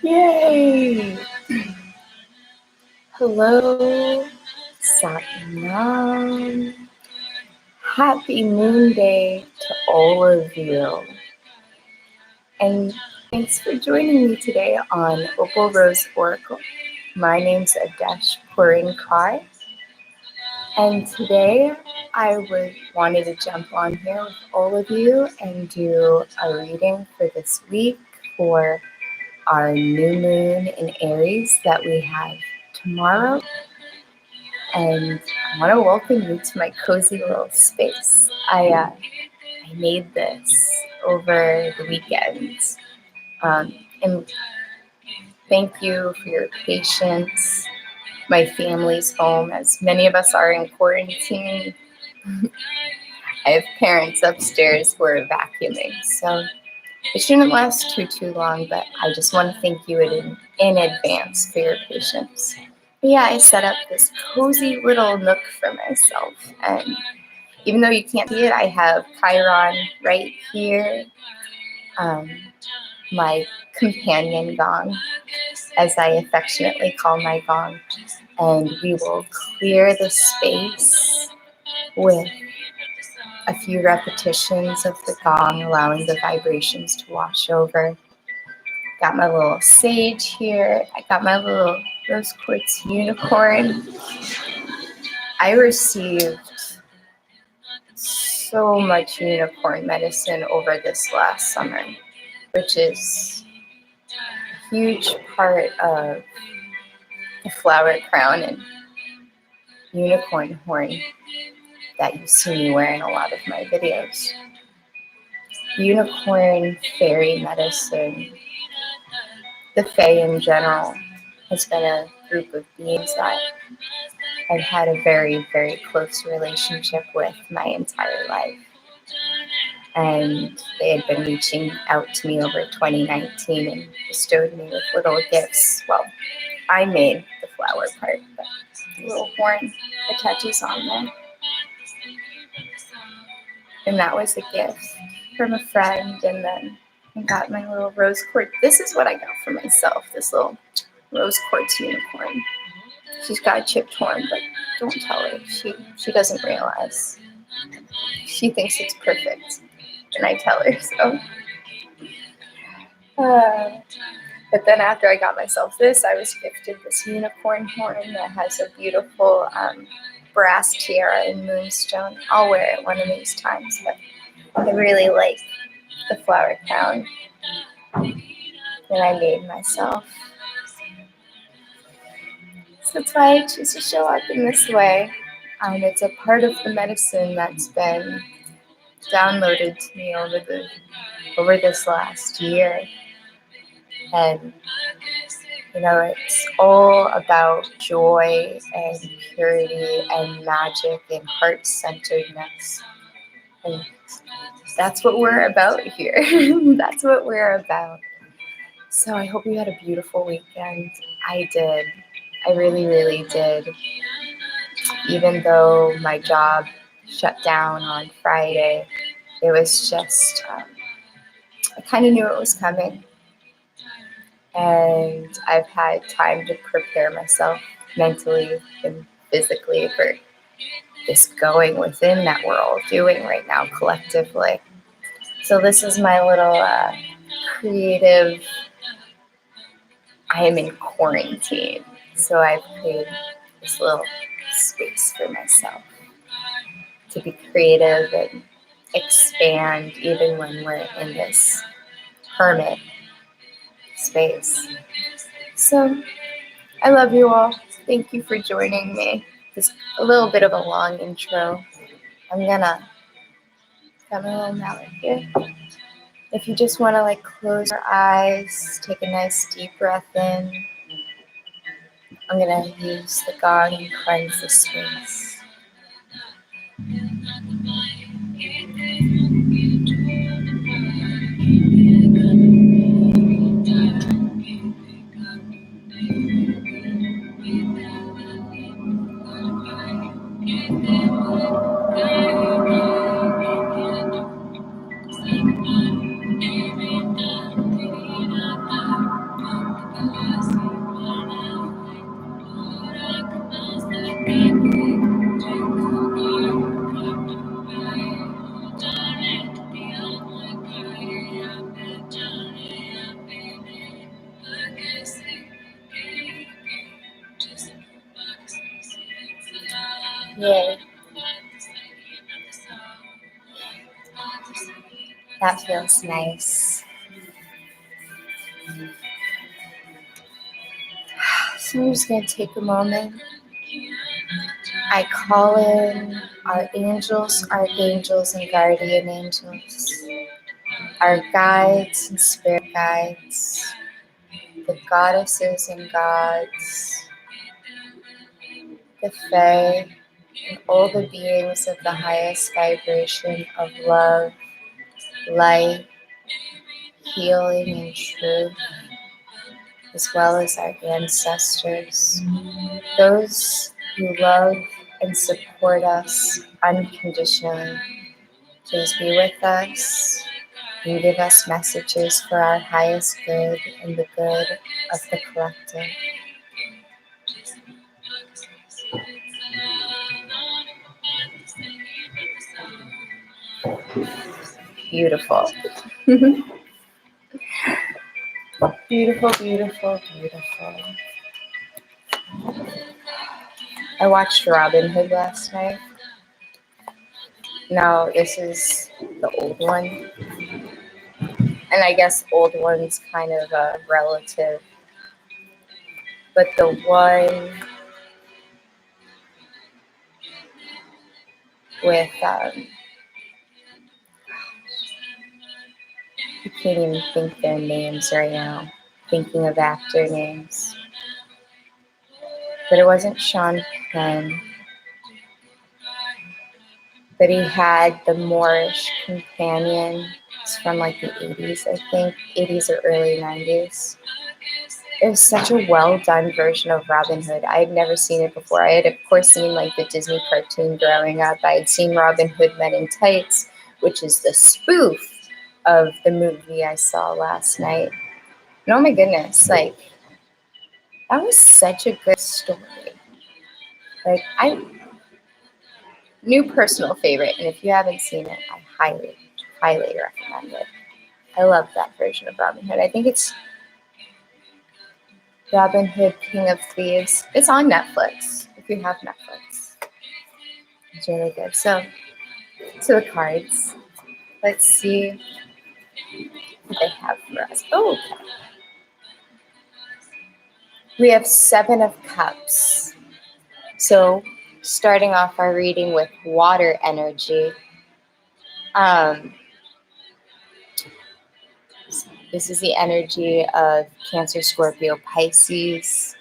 Yay! Hello, Satnam. Happy Moonday to all of you. And thanks for joining me today on Opal Rose Oracle. My name's Adesh Puran. And today I wanted to jump on here with all of you and do a reading for this week for our new moon in Aries that we have tomorrow. And I want to welcome you to my cozy little space. I made this over the weekend. And thank you for your patience. My family's home, as many of us are in quarantine. I have parents upstairs who are vacuuming, so it shouldn't last too long, but I just want to thank you in advance for your patience. Yeah, I set up this cozy little nook for myself, and even though you can't see it, I have Chiron right here, my companion Gong, as I affectionately call my Gong, and we will clear the space with a few repetitions of the gong, allowing the vibrations to wash over. Got my little sage here. I got my little rose quartz unicorn. I received so much unicorn medicine over this last summer, which is a huge part of the flower crown and unicorn horn that you see me wear in a lot of my videos. Unicorn fairy medicine, the Fae in general, has been a group of beings that I've had a very, very close relationship with my entire life. And they had been reaching out to me over 2019 and bestowed me with little gifts. Well, I made the flower part, but the little horn attaches on there. And that was a gift from a friend, and then I got my little rose quartz. This is what I got for myself, this little rose quartz unicorn. She's got a chipped horn, but don't tell her. She doesn't realize. She thinks it's perfect, and I tell her so. But then after I got myself this, I was gifted this unicorn horn that has a beautiful brass tiara and moonstone. I'll wear it one of these times, but I really like the flower crown that I made myself. So that's why I choose to show up in this way. It's a part of the medicine that's been downloaded to me over this last year. And, it's all about joy and purity and magic and heart-centeredness. And that's what we're about here. That's what we're about. So I hope you had a beautiful weekend. I did. I really, really did. Even though my job shut down on Friday, it was just, I kind of knew it was coming. And I've had time to prepare myself mentally and physically for this going within that we're all doing right now collectively. So this is my little creative, I am in quarantine. So I've created this little space for myself to be creative and expand even when we're in this hermit space. So I love you all. Thank you for joining me. Just a little bit of a long intro. I'm gonna got my little mallet here. If you just want to close your eyes, take a nice deep breath in. I'm gonna use the gong and cleanse the space. Yay. That feels nice. So I'm just going to take a moment. I call in our angels, archangels, and guardian angels, our guides and spirit guides, the goddesses and gods, the fae, and all the beings of the highest vibration of love, light, healing, and truth, as well as our ancestors, those who love and support us unconditionally. Please be with us and give us messages for our highest good and the good of the collective. Beautiful. Beautiful, beautiful, beautiful. I watched Robin Hood last night. Now, this is the old one. And I guess old one's kind of a relative. But the one with, I can't even think their names right now. Thinking of actor names. But it wasn't Sean Penn. But he had the Moorish companion. It's from like the 80s, I think. 80s or early 90s. It was such a well done version of Robin Hood. I had never seen it before. I had, of course, seen like the Disney cartoon growing up. I had seen Robin Hood Men in Tights, which is the spoof of the movie I saw last night. And oh my goodness, like, that was such a good story. Like, new personal favorite, and if you haven't seen it, I highly, highly recommend it. I love that version of Robin Hood. I think it's Robin Hood, King of Thieves. It's on Netflix, if you have Netflix. It's really good. So the cards. Let's see what they have for us. Oh, okay. We have 7 of Cups. So starting off our reading with water energy. This is the energy of Cancer, Scorpio, Pisces.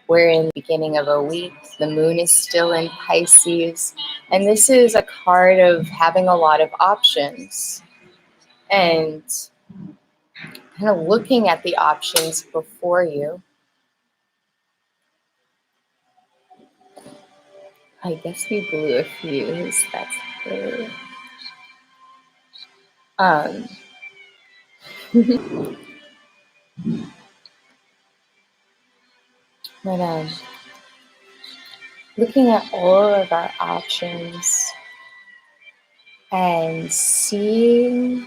We're in the beginning of a week. The moon is still in Pisces. And this is a card of having a lot of options and kind of looking at the options before you. I guess we blew a fuse. That's good. But looking at all of our options and seeing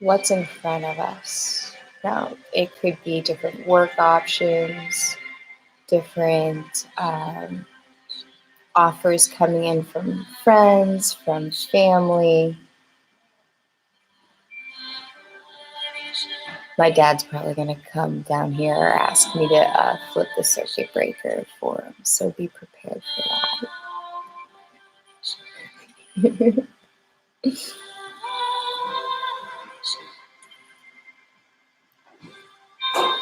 what's in front of us. Now, it could be different work options, different offers coming in from friends, from family. My dad's probably going to come down here or ask me to flip the circuit breaker for him, so be prepared for that.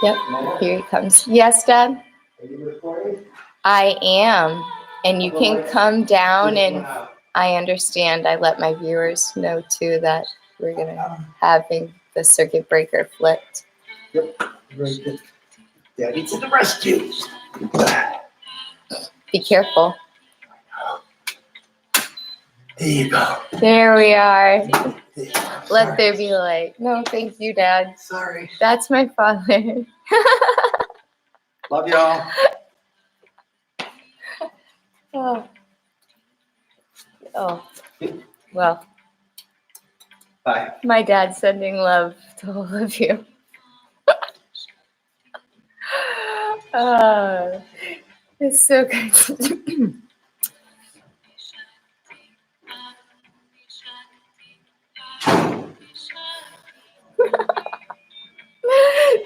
Yep, here he comes. Yes, Dad? Are you recording? I am. And you can come down and I understand. I let my viewers know too that we're going to having the circuit breaker flipped. Yep, very good. Daddy to the rescue. Be careful. There you go. There we are. Let there be light. No, thank you, Dad. Sorry. That's my father. Love y'all. Oh. Well. Bye. My dad's sending love to all of you. It's so good.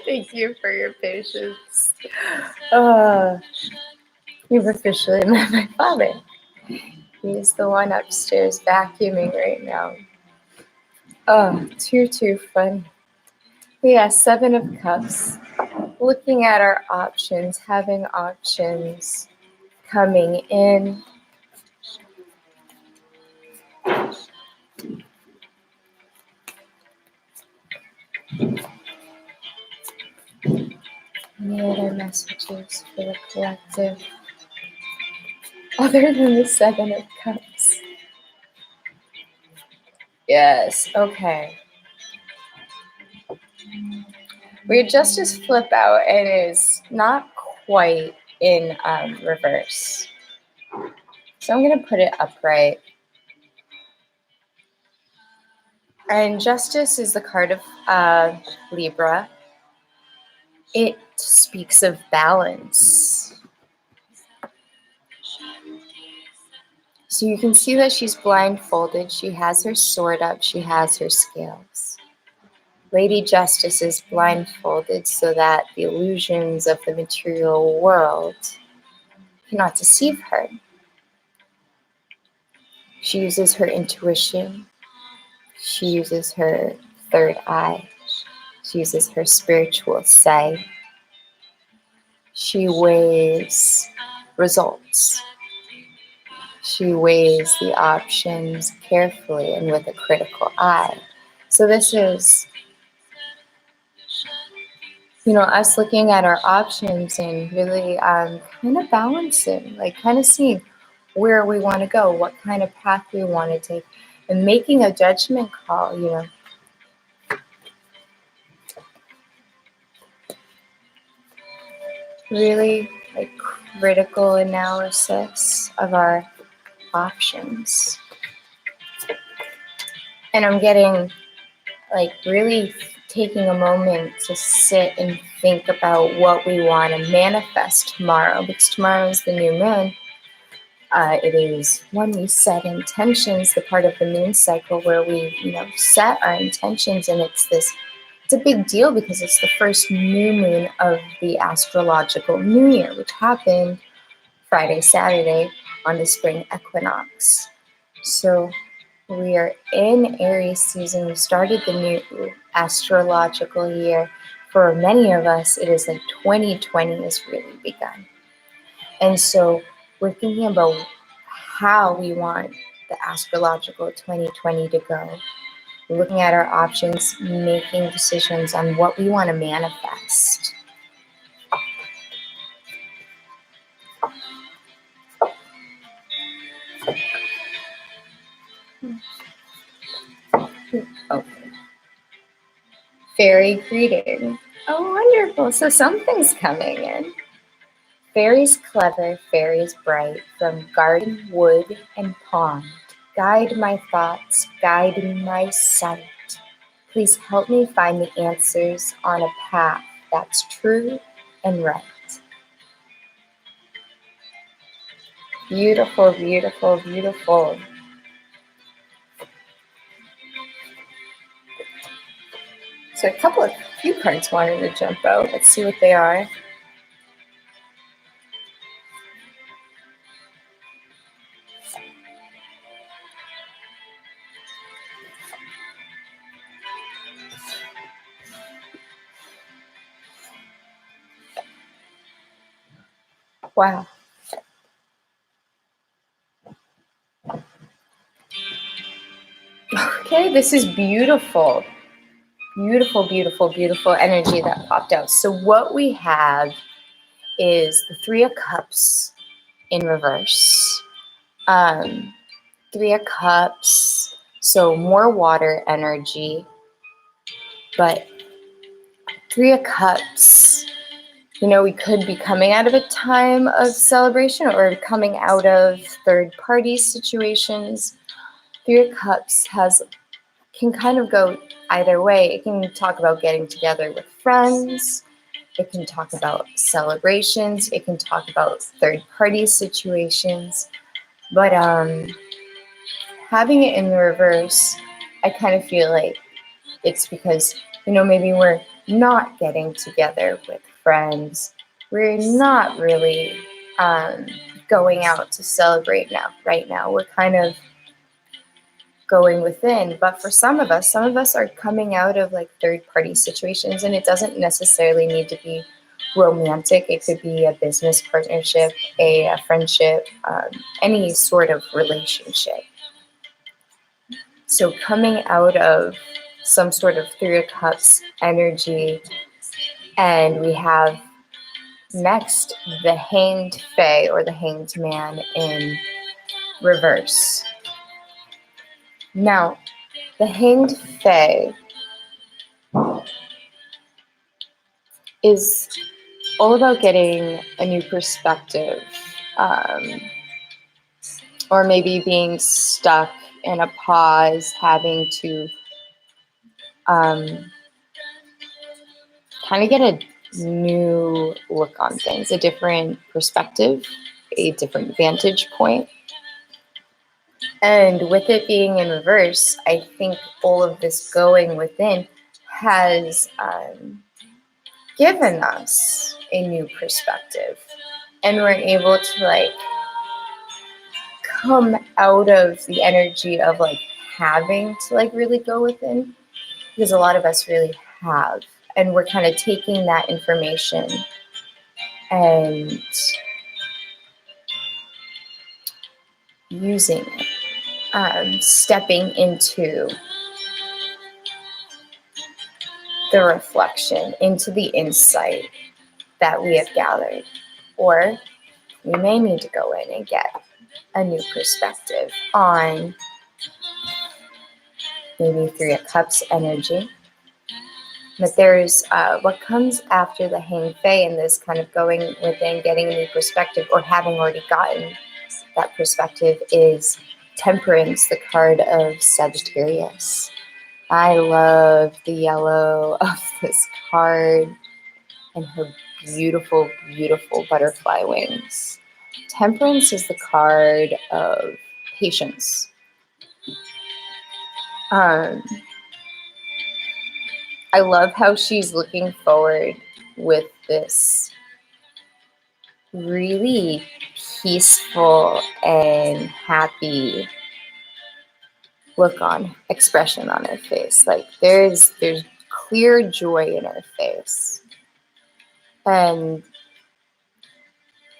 Thank you for your patience. You've officially met my father. He's the one upstairs vacuuming right now. Oh, too funny. Yeah, Seven of Cups. Looking at our options, having options coming in. Any other messages for the collective other than the Seven of Cups? Yes, okay. We had Justice flip out and is not quite in reverse. So I'm going to put it upright. And Justice is the card of Libra. It speaks of balance. So you can see that she's blindfolded. She has her sword up. She has her scales. Lady Justice is blindfolded so that the illusions of the material world cannot deceive her. She uses her intuition. She uses her third eye. She uses her spiritual sight. She weighs results. She weighs the options carefully and with a critical eye. So this is, us looking at our options and really kind of balancing, like kind of seeing where we want to go, what kind of path we want to take, and making a judgment call, really like critical analysis of our options. And I'm getting like really taking a moment to sit and think about what we want to manifest tomorrow, because tomorrow is the new moon. It is when we set intentions, the part of the moon cycle where we, set our intentions, and it's a big deal because it's the first new moon of the astrological new year, which happened Friday, Saturday on the spring equinox. So we are in Aries season. We started the new astrological year. For many of us, it is like 2020 has really begun. And so we're thinking about how we want the astrological 2020 to go. We're looking at our options, making decisions on what we want to manifest. Okay. Fairy greeting. Oh, wonderful. So something's coming in. Fairies clever, fairies bright, from garden, wood, and pond. Guide my thoughts, guide my sight. Please help me find the answers on a path that's true and right. Beautiful, beautiful, beautiful. So a few cards wanted to jump out. Let's see what they are. Wow. Okay, this is beautiful. Beautiful, beautiful, beautiful energy that popped out. So what we have is the Three of Cups in reverse. Three of Cups, so more water energy, but Three of Cups, we could be coming out of a time of celebration or coming out of third party situations. Three of Cups can kind of go either way. It can talk about getting together with friends. It can talk about celebrations. It can talk about third-party situations. But having it in the reverse, I kind of feel like it's because, maybe we're not getting together with friends. We're not really going out to celebrate right now. We're kind of going within. But for some of us are coming out of like third-party situations, and it doesn't necessarily need to be romantic. It could be a business partnership, a friendship, any sort of relationship. So coming out of some sort of Three of Cups energy, and we have next the Hanged Fae or the Hanged Man in reverse. Now, the Hanged Fae is all about getting a new perspective, or maybe being stuck in a pause, having to kind of get a new look on things, a different perspective, a different vantage point. And with it being in reverse, I think all of this going within has given us a new perspective. And we're able to like come out of the energy of like having to like really go within, because a lot of us really have. And we're kind of taking that information and using it, stepping into the reflection, into the insight that we have gathered. Or we may need to go in and get a new perspective on maybe Three of Cups energy. But there's what comes after the Hanged Fae and this kind of going within, getting a new perspective, or having already gotten that perspective, is Temperance, the card of Sagittarius. I love the yellow of this card and her beautiful, beautiful butterfly wings. Temperance is the card of patience. I love how she's looking forward with this really peaceful and happy expression on her face. Like there's clear joy in her face. And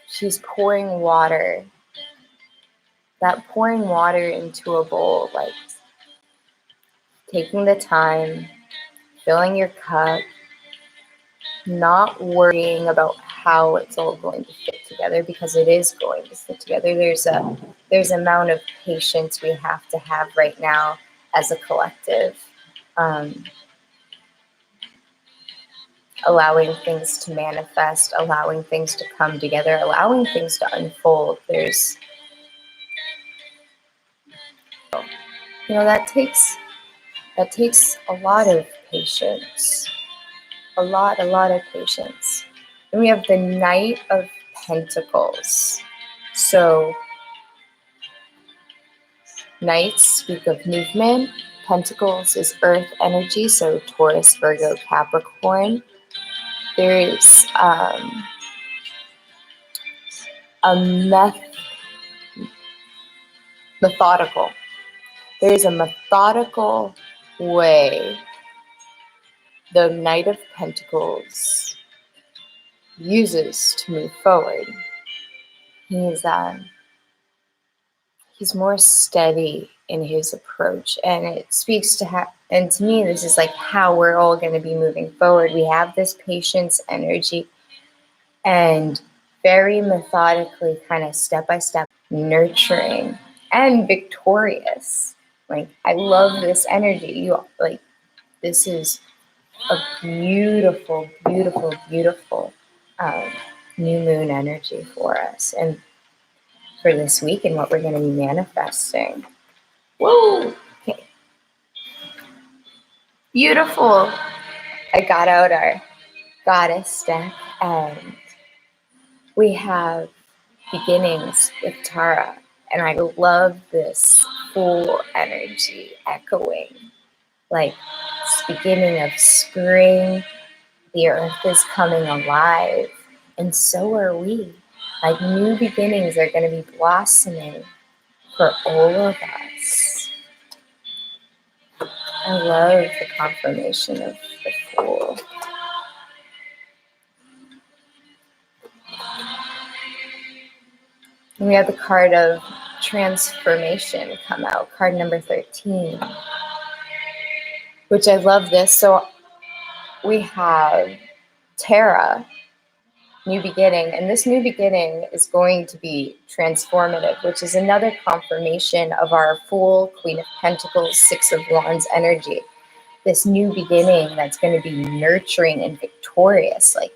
she's pouring water. That pouring water into a bowl, like taking the time, filling your cup, not worrying about how it's all going to fit together, because it is going to fit together. There's an amount of patience we have to have right now as a collective, allowing things to manifest, allowing things to come together, allowing things to unfold. That takes a lot of patience. A lot of patience. And we have the Knight of Pentacles. So Knights speak of movement. Pentacles is earth energy, so Taurus, Virgo, Capricorn. There's a methodical. There's a methodical way the Knight of Pentacles uses to move forward. He's more steady in his approach, and it speaks to and to me, this is like how we're all going to be moving forward. We have this patience energy, and very methodically, kind of step by step, nurturing and victorious. Like, I love this energy. This is a beautiful, beautiful, beautiful new moon energy for us, and for this week, and what we're going to be manifesting. Whoa! Okay. Beautiful. I got out goddess deck, and we have beginnings with Tara. And I love this full energy echoing, like it's beginning of spring. The earth is coming alive, and so are we. Like new beginnings are going to be blossoming for all of us. I love the confirmation of the Fool. And we have the card of transformation come out, card number 13, which I love this. So we have Tara, new beginning, and this new beginning is going to be transformative, which is another confirmation of our Fool, Queen of Pentacles, Six of Wands energy. This new beginning that's going to be nurturing and victorious, like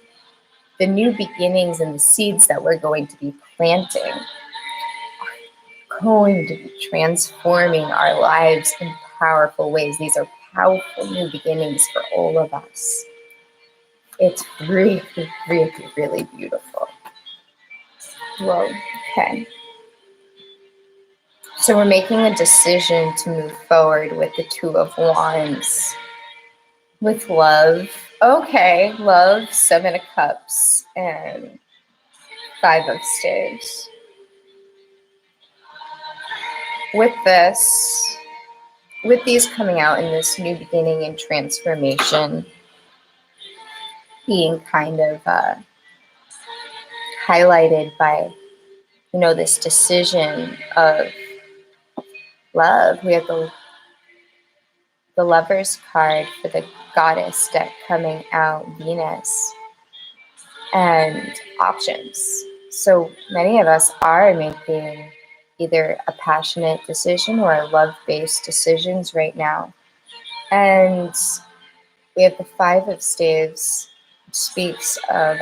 the new beginnings and the seeds that we're going to be planting are going to be transforming our lives in powerful ways. These are powerful new beginnings for all of us. It's really, really, really beautiful. Whoa, okay. So we're making a decision to move forward with the Two of Wands. With love. Okay, love, Seven of Cups, and Five of Staves. With this, with these coming out in this new beginning and transformation, being kind of highlighted by, this decision of love. We have the Lover's card for the Goddess deck coming out, Venus, and options. So many of us are making either a passionate decision or a love-based decisions right now. And we have the Five of Staves, which speaks of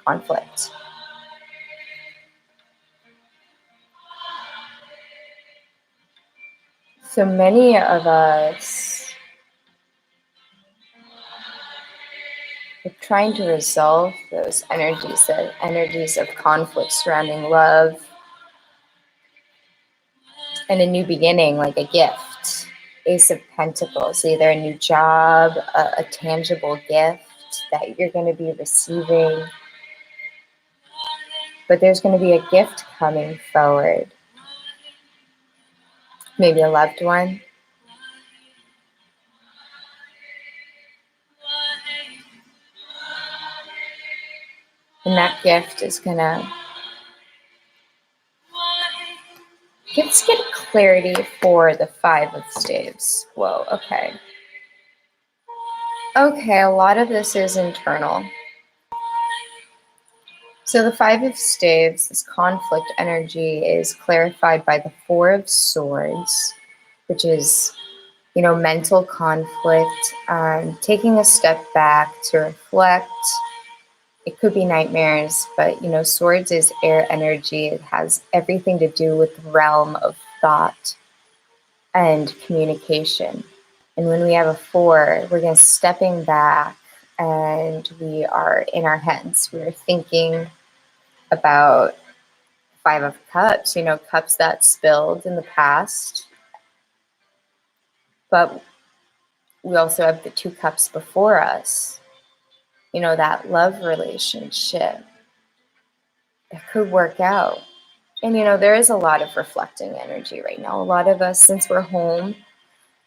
conflict. So many of us are trying to resolve those energies, the energies of conflict surrounding love and a new beginning, like a gift. Ace of Pentacles, either a new job, a tangible gift that you're going to be receiving. But there's going to be a gift coming forward. Maybe a loved one. And that gift is going to... Let's get clarity for the Five of Staves. Whoa, okay. Okay, a lot of this is internal. So the Five of Staves, this conflict energy, is clarified by the Four of Swords, which is, mental conflict, taking a step back to reflect. It could be nightmares, but, swords is air energy. It has everything to do with the realm of thought and communication. And when we have a four, we're going to stepping back and we are in our heads. We're thinking about Five of Cups, cups that spilled in the past. But we also have the two cups before us, that love relationship that could work out. And, there is a lot of reflecting energy right now. A lot of us, since we're home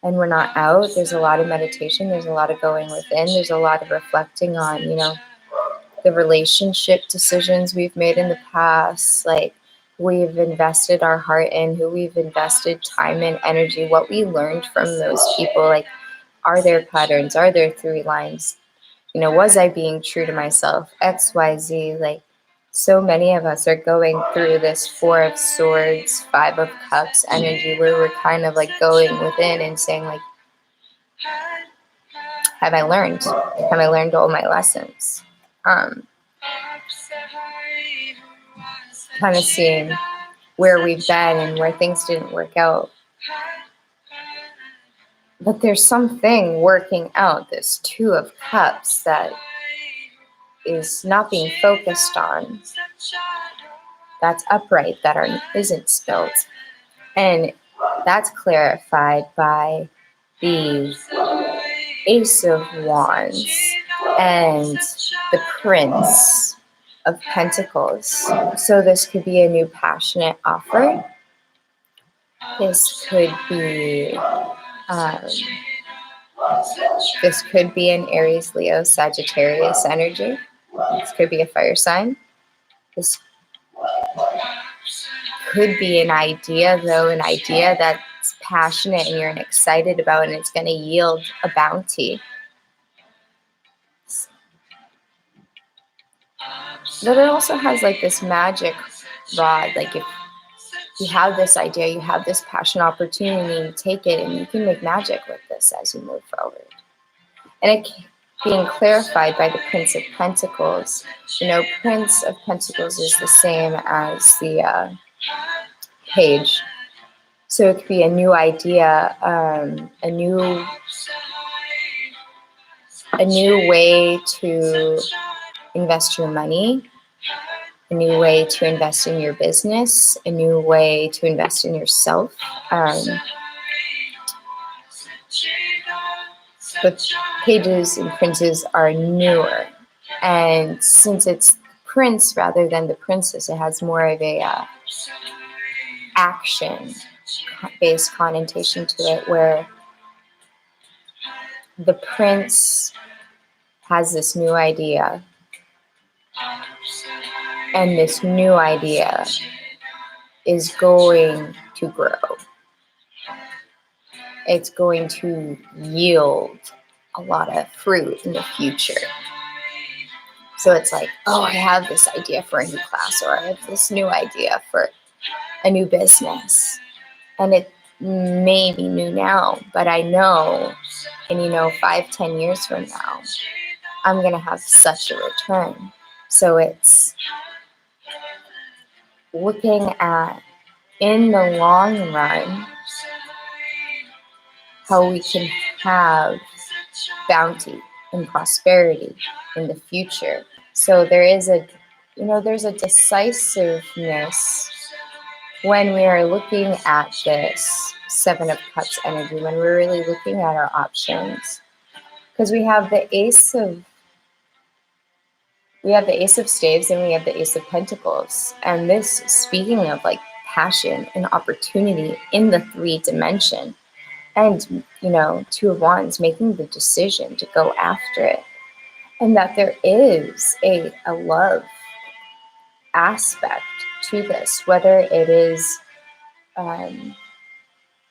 and we're not out, there's a lot of meditation. There's a lot of going within. There's a lot of reflecting on, the relationship decisions we've made in the past, like we've invested our heart in, who we've invested time and energy, what we learned from those people. Like, are there patterns? Are there through lines? Was I being true to myself? X, Y, Z. Like, so many of us are going through this Four of Swords, Five of Cups energy where we're kind of like going within and saying, like, have I learned? Have I learned all my lessons? Kind of seeing where we've been and where things didn't work out. But there's something working out, this Two of Cups, that is not being focused on, that's upright, that isn't spilled. And that's clarified by the Ace of Wands and the Prince of Pentacles. So this could be a new passionate offer. This could be an Aries, Leo, Sagittarius energy. This could be a fire sign. This could be an idea that's passionate and you're excited about, and it's going to yield a bounty. But it also has like this magic rod. Like if you have this idea, you have this passion opportunity, you take it and you can make magic with this as you move forward. And it being clarified by the Prince of Pentacles. You know, Prince of Pentacles is the same as the Page. So it could be a new idea, a new way to invest your money, a new way to invest in your business, a new way to invest in yourself. But pages and princes are newer. And since it's prince rather than the princess, it has more of a action-based connotation to it, where the prince has this new idea. And this new idea is going to grow. It's going to yield a lot of fruit in the future. So it's like, oh, I have this idea for a new class, or I have this new idea for a new business. And it may be new now, but I know, and 5-10 years from now, I'm going to have such a return. So it's looking at, in the long run, how we can have bounty and prosperity in the future. So there is there's a decisiveness when we are looking at this Seven of Cups energy, when we're really looking at our options. Because we have the Ace of Staves and we have the Ace of Pentacles. And this, speaking of like passion and opportunity in the 3D. And, Two of Wands, making the decision to go after it. And that there is a love aspect to this, whether it is,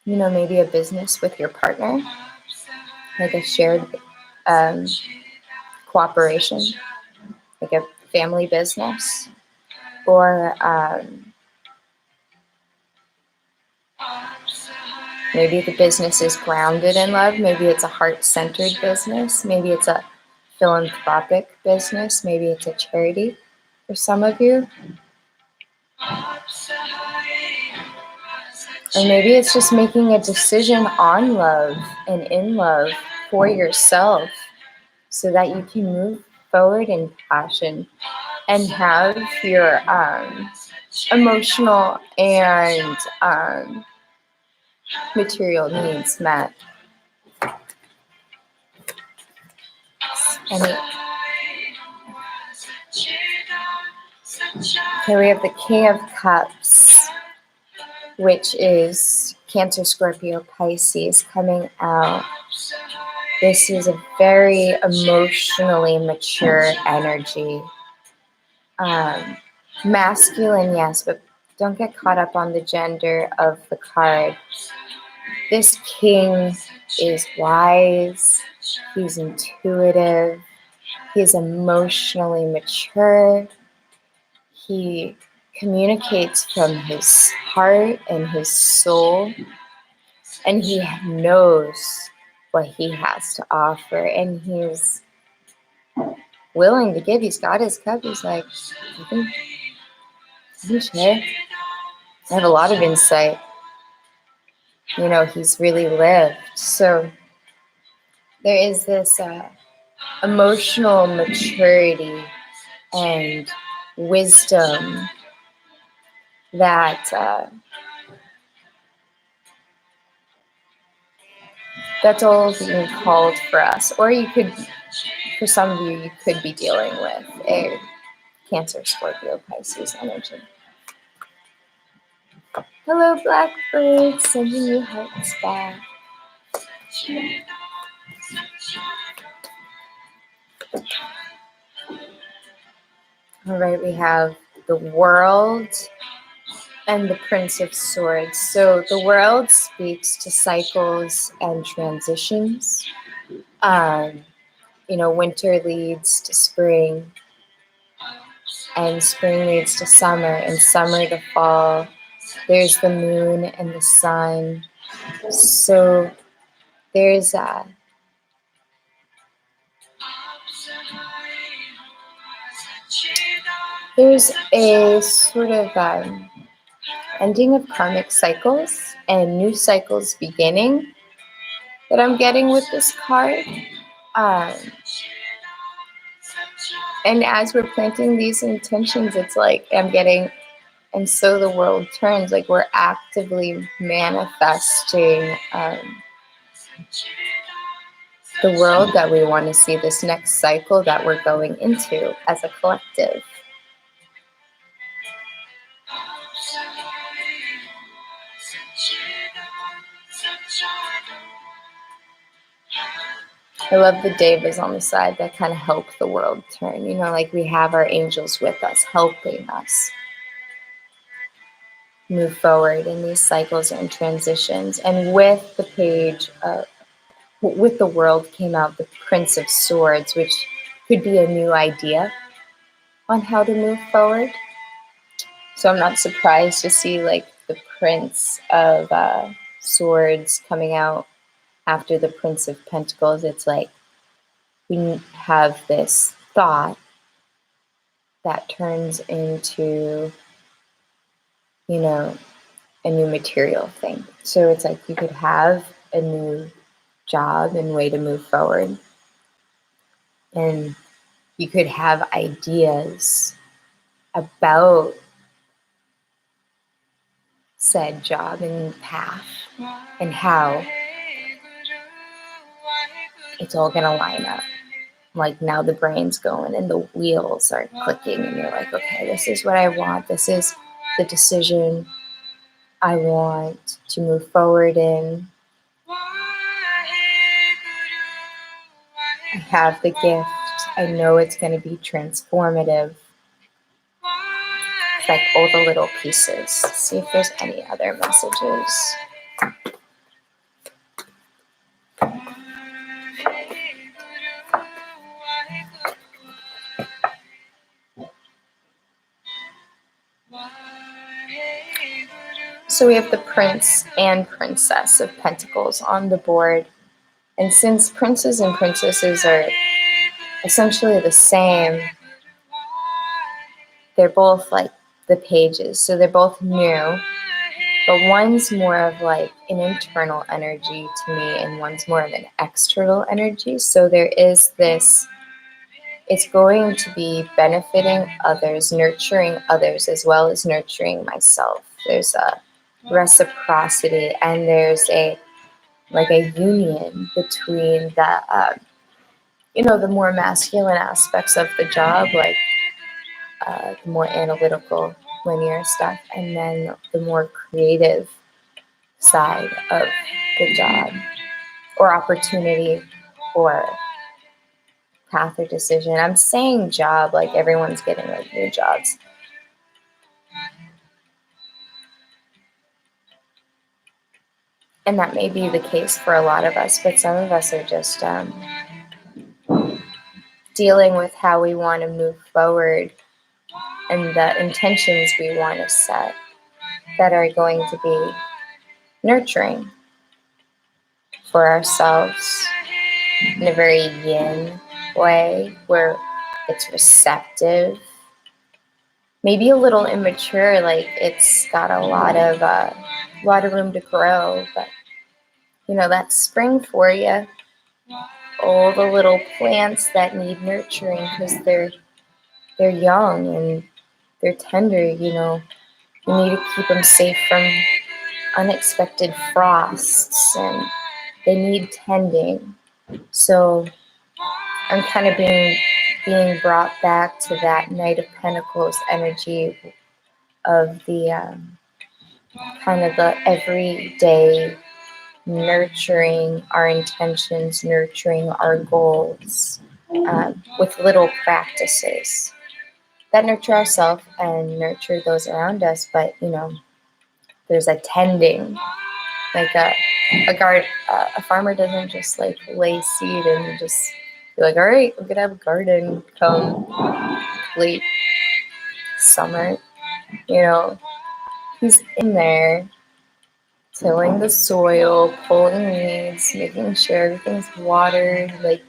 maybe a business with your partner, like a shared cooperation, like a family business, or maybe the business is grounded in love. Maybe it's a heart-centered business. Maybe it's a philanthropic business. Maybe it's a charity for some of you. Or maybe it's just making a decision on love and in love for yourself so that you can move forward in passion and have your emotional and material needs met. Here we have the King of Cups, which is Cancer, Scorpio, Pisces coming out. This is a very emotionally mature energy. Masculine, yes, but don't get caught up on the gender of the card. This king is wise, he's intuitive, he's emotionally mature, he communicates from his heart and his soul, and he knows what he has to offer, and he's willing to give. He's got his cup. He's like, I have a lot of insight. He's really lived. So there is this emotional maturity and wisdom that's all being called for us. Or you could, for some of you could be dealing with a Cancer, Scorpio, Pisces energy. Hello, Blackbird, sending you hearts back. All right, we have the World and the Prince of Swords. So the World speaks to cycles and transitions. Winter leads to spring, and spring leads to summer, and summer to fall. There's the moon and the sun. So there's a sort of ending of karmic cycles and new cycles beginning that I'm getting with this card. And as we're planting these intentions, it's like and so the world turns, like we're actively manifesting the world that we want to see, this next cycle that we're going into as a collective. I love the devas on the side that kind of help the world turn. Like we have our angels with us, helping us move forward in these cycles and transitions. And with the page, with the World came out the Prince of Swords, which could be a new idea on how to move forward. So I'm not surprised to see like the Prince of Swords coming out after the Prince of Pentacles. It's like we have this thought that turns into, a new material thing. So it's like you could have a new job and way to move forward. And you could have ideas about said job and path and how it's all going to line up. Like now the brain's going and the wheels are clicking and you're like, okay, this is what I want. This is the decision I want to move forward in. I have the gift. I know it's going to be transformative. It's like all the little pieces. See if there's any other messages. So we have the Prince and Princess of Pentacles on the board. And since princes and princesses are essentially the same, they're both like the pages. So they're both new, but one's more of like an internal energy to me and one's more of an external energy. So there is this, it's going to be benefiting others, nurturing others, as well as nurturing myself. There's a reciprocity and there's a union between the the more masculine aspects of the job, like the more analytical linear stuff, and then the more creative side of the job or opportunity or path or decision. I'm saying job like everyone's getting like new jobs. And that may be the case for a lot of us, but some of us are just dealing with how we want to move forward and the intentions we want to set that are going to be nurturing for ourselves in a very yin way where it's receptive, maybe a little immature, like it's got a lot of room to grow, but that's spring for you. all the little plants that need nurturing because they're young and they're tender, you know. You need to keep them safe from unexpected frosts, and they need tending. So I'm kind of being brought back to that Knight of Pentacles energy of the kind of the everyday nurturing our intentions, nurturing our goals with little practices that nurture ourselves and nurture those around us. But you know, there's a tending, like a farmer doesn't just like lay seed and just be like, all right, I'm gonna have a garden come late summer. You know, he's in there tilling the soil, pulling weeds, making sure everything's watered, like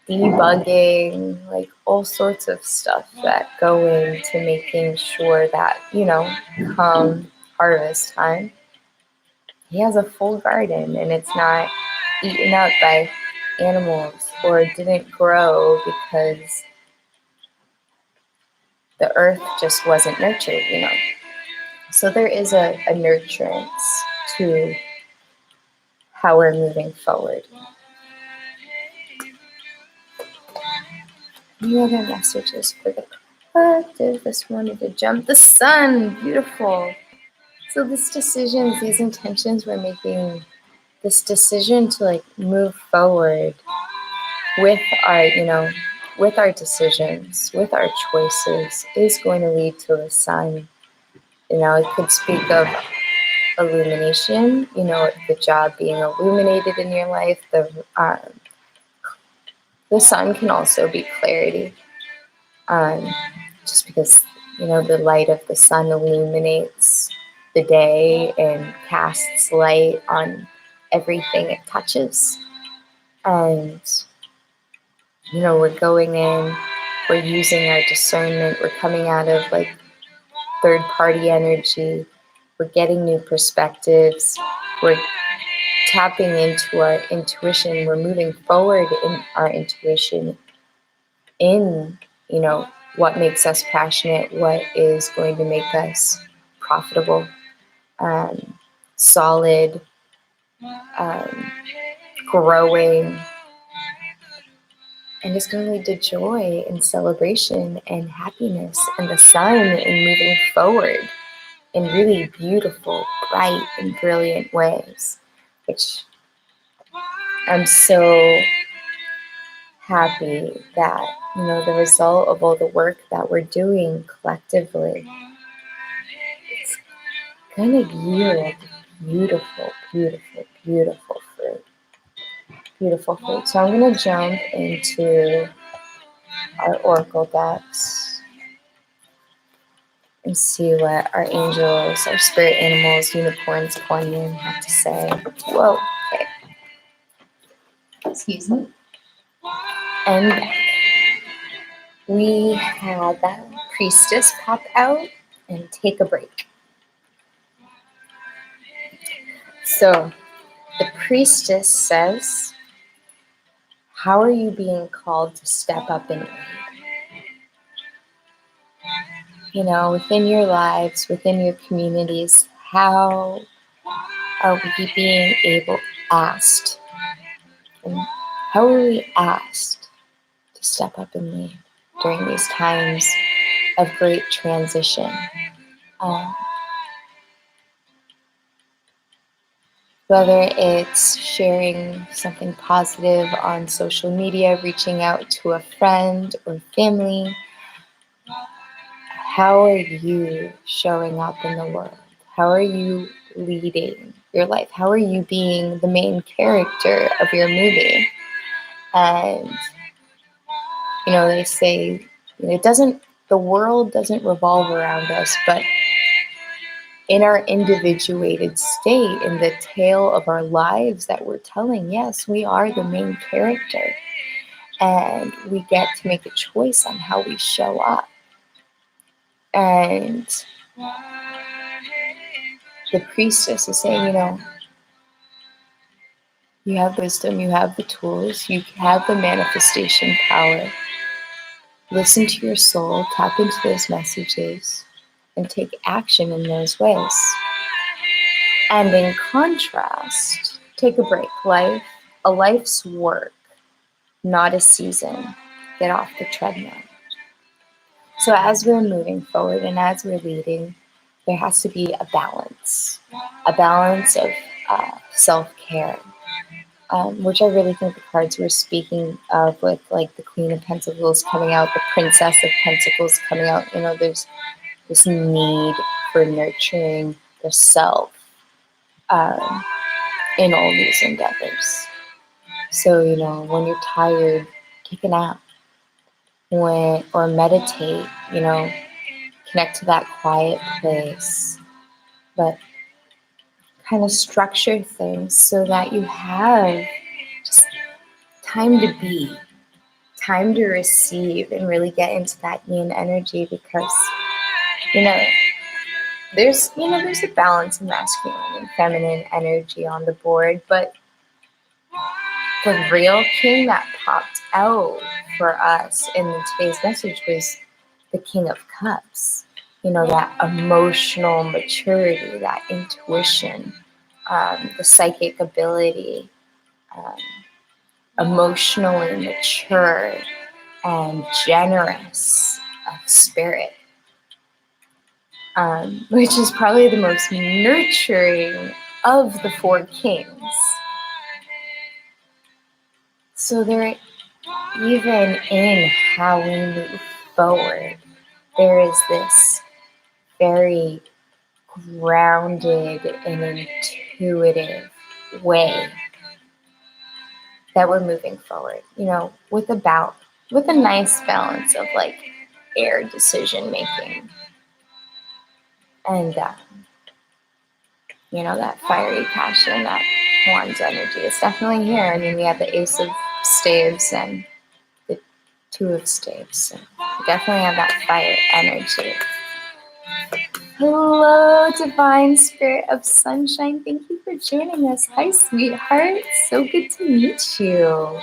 debugging, like all sorts of stuff that go into making sure that, you know, come harvest time, he has a full garden and it's not eaten up by animals or didn't grow because the earth just wasn't nurtured, you know. So there is a nurturance to how we're moving forward. Any other messages for the collective? This wanted to jump the sun. Beautiful. So this decisions, these intentions we're making, this decision to like move forward with our, you know, with our decisions, with our choices is going to lead to a sun. You know, it could speak of illumination, you know, the job being illuminated in your life. The sun can also be clarity. Just because, you know, the light of the sun illuminates the day and casts light on everything it touches. And, you know, we're going in, we're using our discernment, we're coming out of like third party energy, we're getting new perspectives, we're tapping into our intuition, we're moving forward in our intuition, in, you know, what makes us passionate, what is going to make us profitable, solid, growing, and it's going to lead to joy and celebration and happiness and the sun and moving forward in really beautiful, bright, and brilliant ways, which I'm so happy that, you know, the result of all the work that we're doing collectively, it's gonna yield beautiful, beautiful, beautiful fruit. Beautiful fruit. So I'm gonna jump into our oracle decks and see what our angels, our spirit animals, unicorns, Kuan Yin have to say. Whoa, okay. Excuse me. And we had that priestess pop out and take a break. So the priestess says, how are you being called to step up and lead? You know, within your lives, within your communities, how are we being asked? And how are we asked to step up and lead during these times of great transition? Whether it's sharing something positive on social media, reaching out to a friend or family, how are you showing up in the world? How are you leading your life? How are you being the main character of your movie? And, you know, they say the world doesn't revolve around us, but in our individuated state, in the tale of our lives that we're telling, yes, we are the main character. And we get to make a choice on how we show up. And the priestess is saying, you know, You have wisdom, you have the tools, you have the manifestation power. Listen to your soul, tap into those messages, and take action in those ways. And in contrast, take a break. A life's work, not a season. Get off the treadmill. So as we're moving forward and as we're leading, there has to be a balance of self-care, which I really think the cards were speaking of, with like the Queen of Pentacles coming out, the Princess of Pentacles coming out. You know, there's this need for nurturing the self in all these endeavors. So, you know, when you're tired, take a nap. Or meditate, you know, connect to that quiet place. But kind of structure things so that you have just time to be, time to receive, and really get into that yin energy, because, you know, there's a balance of masculine and feminine energy on the board, but the real king that popped out for us in today's message was the King of Cups. You know, that emotional maturity, that intuition, the psychic ability, emotionally mature and generous of spirit, which is probably the most nurturing of the four kings. So there, even in how we move forward, there is this very grounded and intuitive way that we're moving forward, you know, with a nice balance of like air decision making and you know, that fiery passion, that one's energy is definitely here. I mean, we have the Ace of Staves and the Two of Staves, so we definitely have that fire energy. Hello, Divine Spirit of Sunshine. Thank you for joining us. Hi, sweetheart. So good to meet you.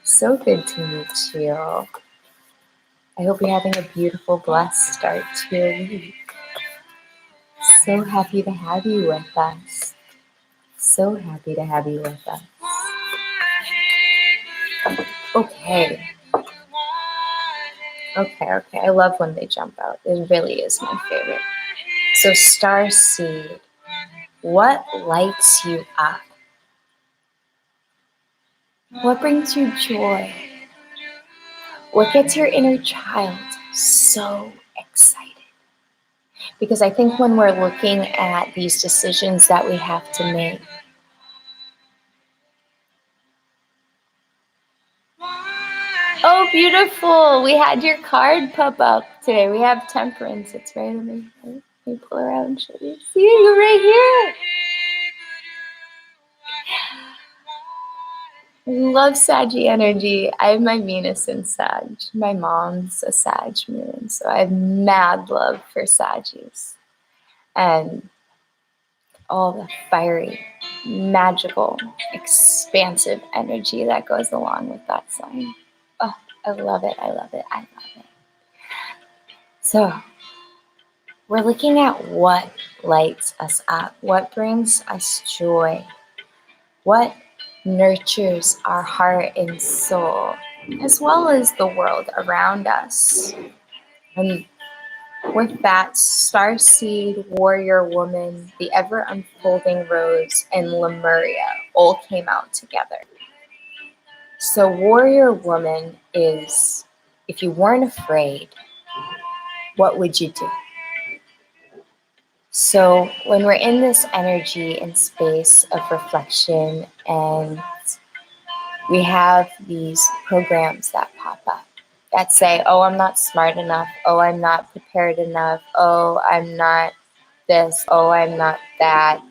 So good to meet you. I hope you're having a beautiful, blessed start to your week. So happy to have you with us. So happy to have you with us. Okay. I love when they jump out. It really is my favorite. So, Star Seed, what lights you up? What brings you joy? What gets your inner child so excited? Because I think when we're looking at these decisions that we have to make, oh, beautiful. We had your card pop up today. We have Temperance. It's right over here. Let me pull her out and show you. See, you're right here. I love Saggy energy. I have my Venus in Sag. My mom's a Sag moon, so I have mad love for Saggies. And all the fiery, magical, expansive energy that goes along with that sign. Oh, I love it. I love it. I love it. So, we're looking at what lights us up, what brings us joy, what nurtures our heart and soul, as well as the world around us. And with that, Starseed, Warrior Woman, the Ever Unfolding Rose, and Lemuria all came out together. So Warrior Woman is, if you weren't afraid, what would you do? So when we're in this energy and space of reflection, and we have these programs that pop up that say, oh, I'm not smart enough, oh, I'm not prepared enough, oh, I'm not this, oh, I'm not that,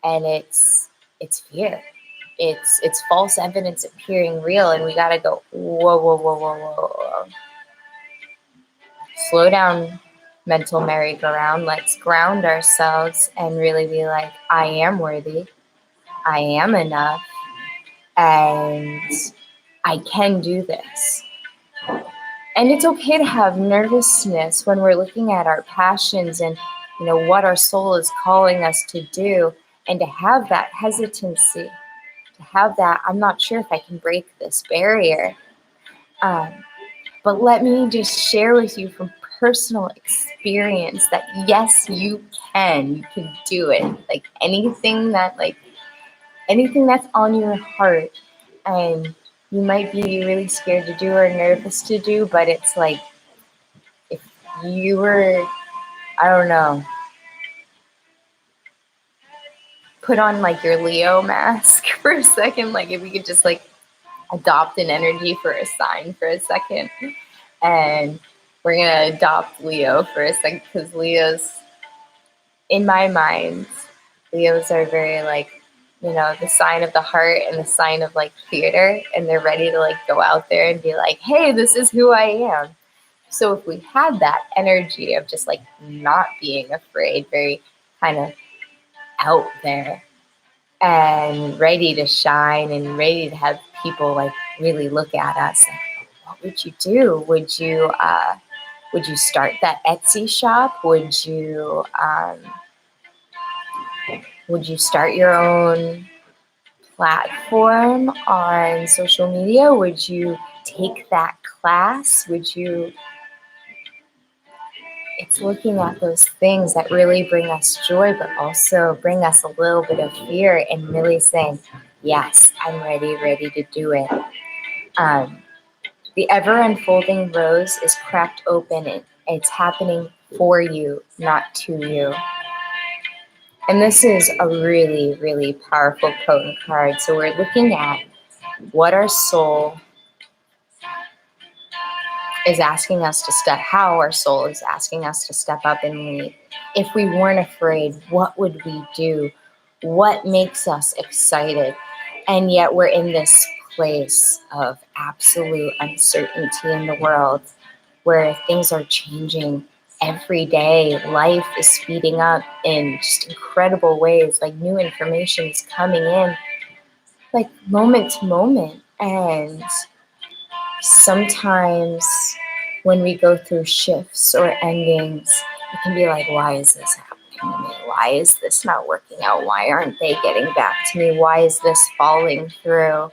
and it's fear. It's false evidence appearing real, and we gotta go, whoa. Slow down, mental merry-go-round. Let's ground ourselves and really be like, I am worthy. I am enough. and I can do this. And it's okay to have nervousness when we're looking at our passions and, what our soul is calling us to do, and to have that hesitancy, to have that, I'm not sure if I can break this barrier. But let me just share with you from personal experience that yes, you can do it. Like anything that's on your heart and you might be really scared to do or nervous to do, but it's like if you were, I don't know, put on like your Leo mask for a second, like if you could just like adopt an energy for a sign for a second, and we're gonna adopt Leo for a second because Leo's, in my mind, Leos are very like, the sign of the heart and the sign of like theater, and they're ready to like go out there and be like, hey, this is who I am. So if we had that energy of just like not being afraid, very kind of out there and ready to shine and ready to have people like really look at us, like, what would you do? Would you start that Etsy shop? Would you start your own platform on social media? Would you take that class? It's looking at those things that really bring us joy, but also bring us a little bit of fear, and really saying, yes, I'm ready to do it. The ever unfolding rose is cracked open, and it's happening for you, not to you. And this is a really, really powerful, potent card. So we're looking at what our soul is asking us to how our soul is asking us to step up and lead. If we weren't afraid, what would we do? What makes us excited? And yet we're in this place of absolute uncertainty in the world where things are changing every day. Life is speeding up in just incredible ways. Like new information is coming in like moment to moment. And sometimes when we go through shifts or endings, it can be like, why is this happening to me? Why is this not working out? Why aren't they getting back to me? Why is this falling through?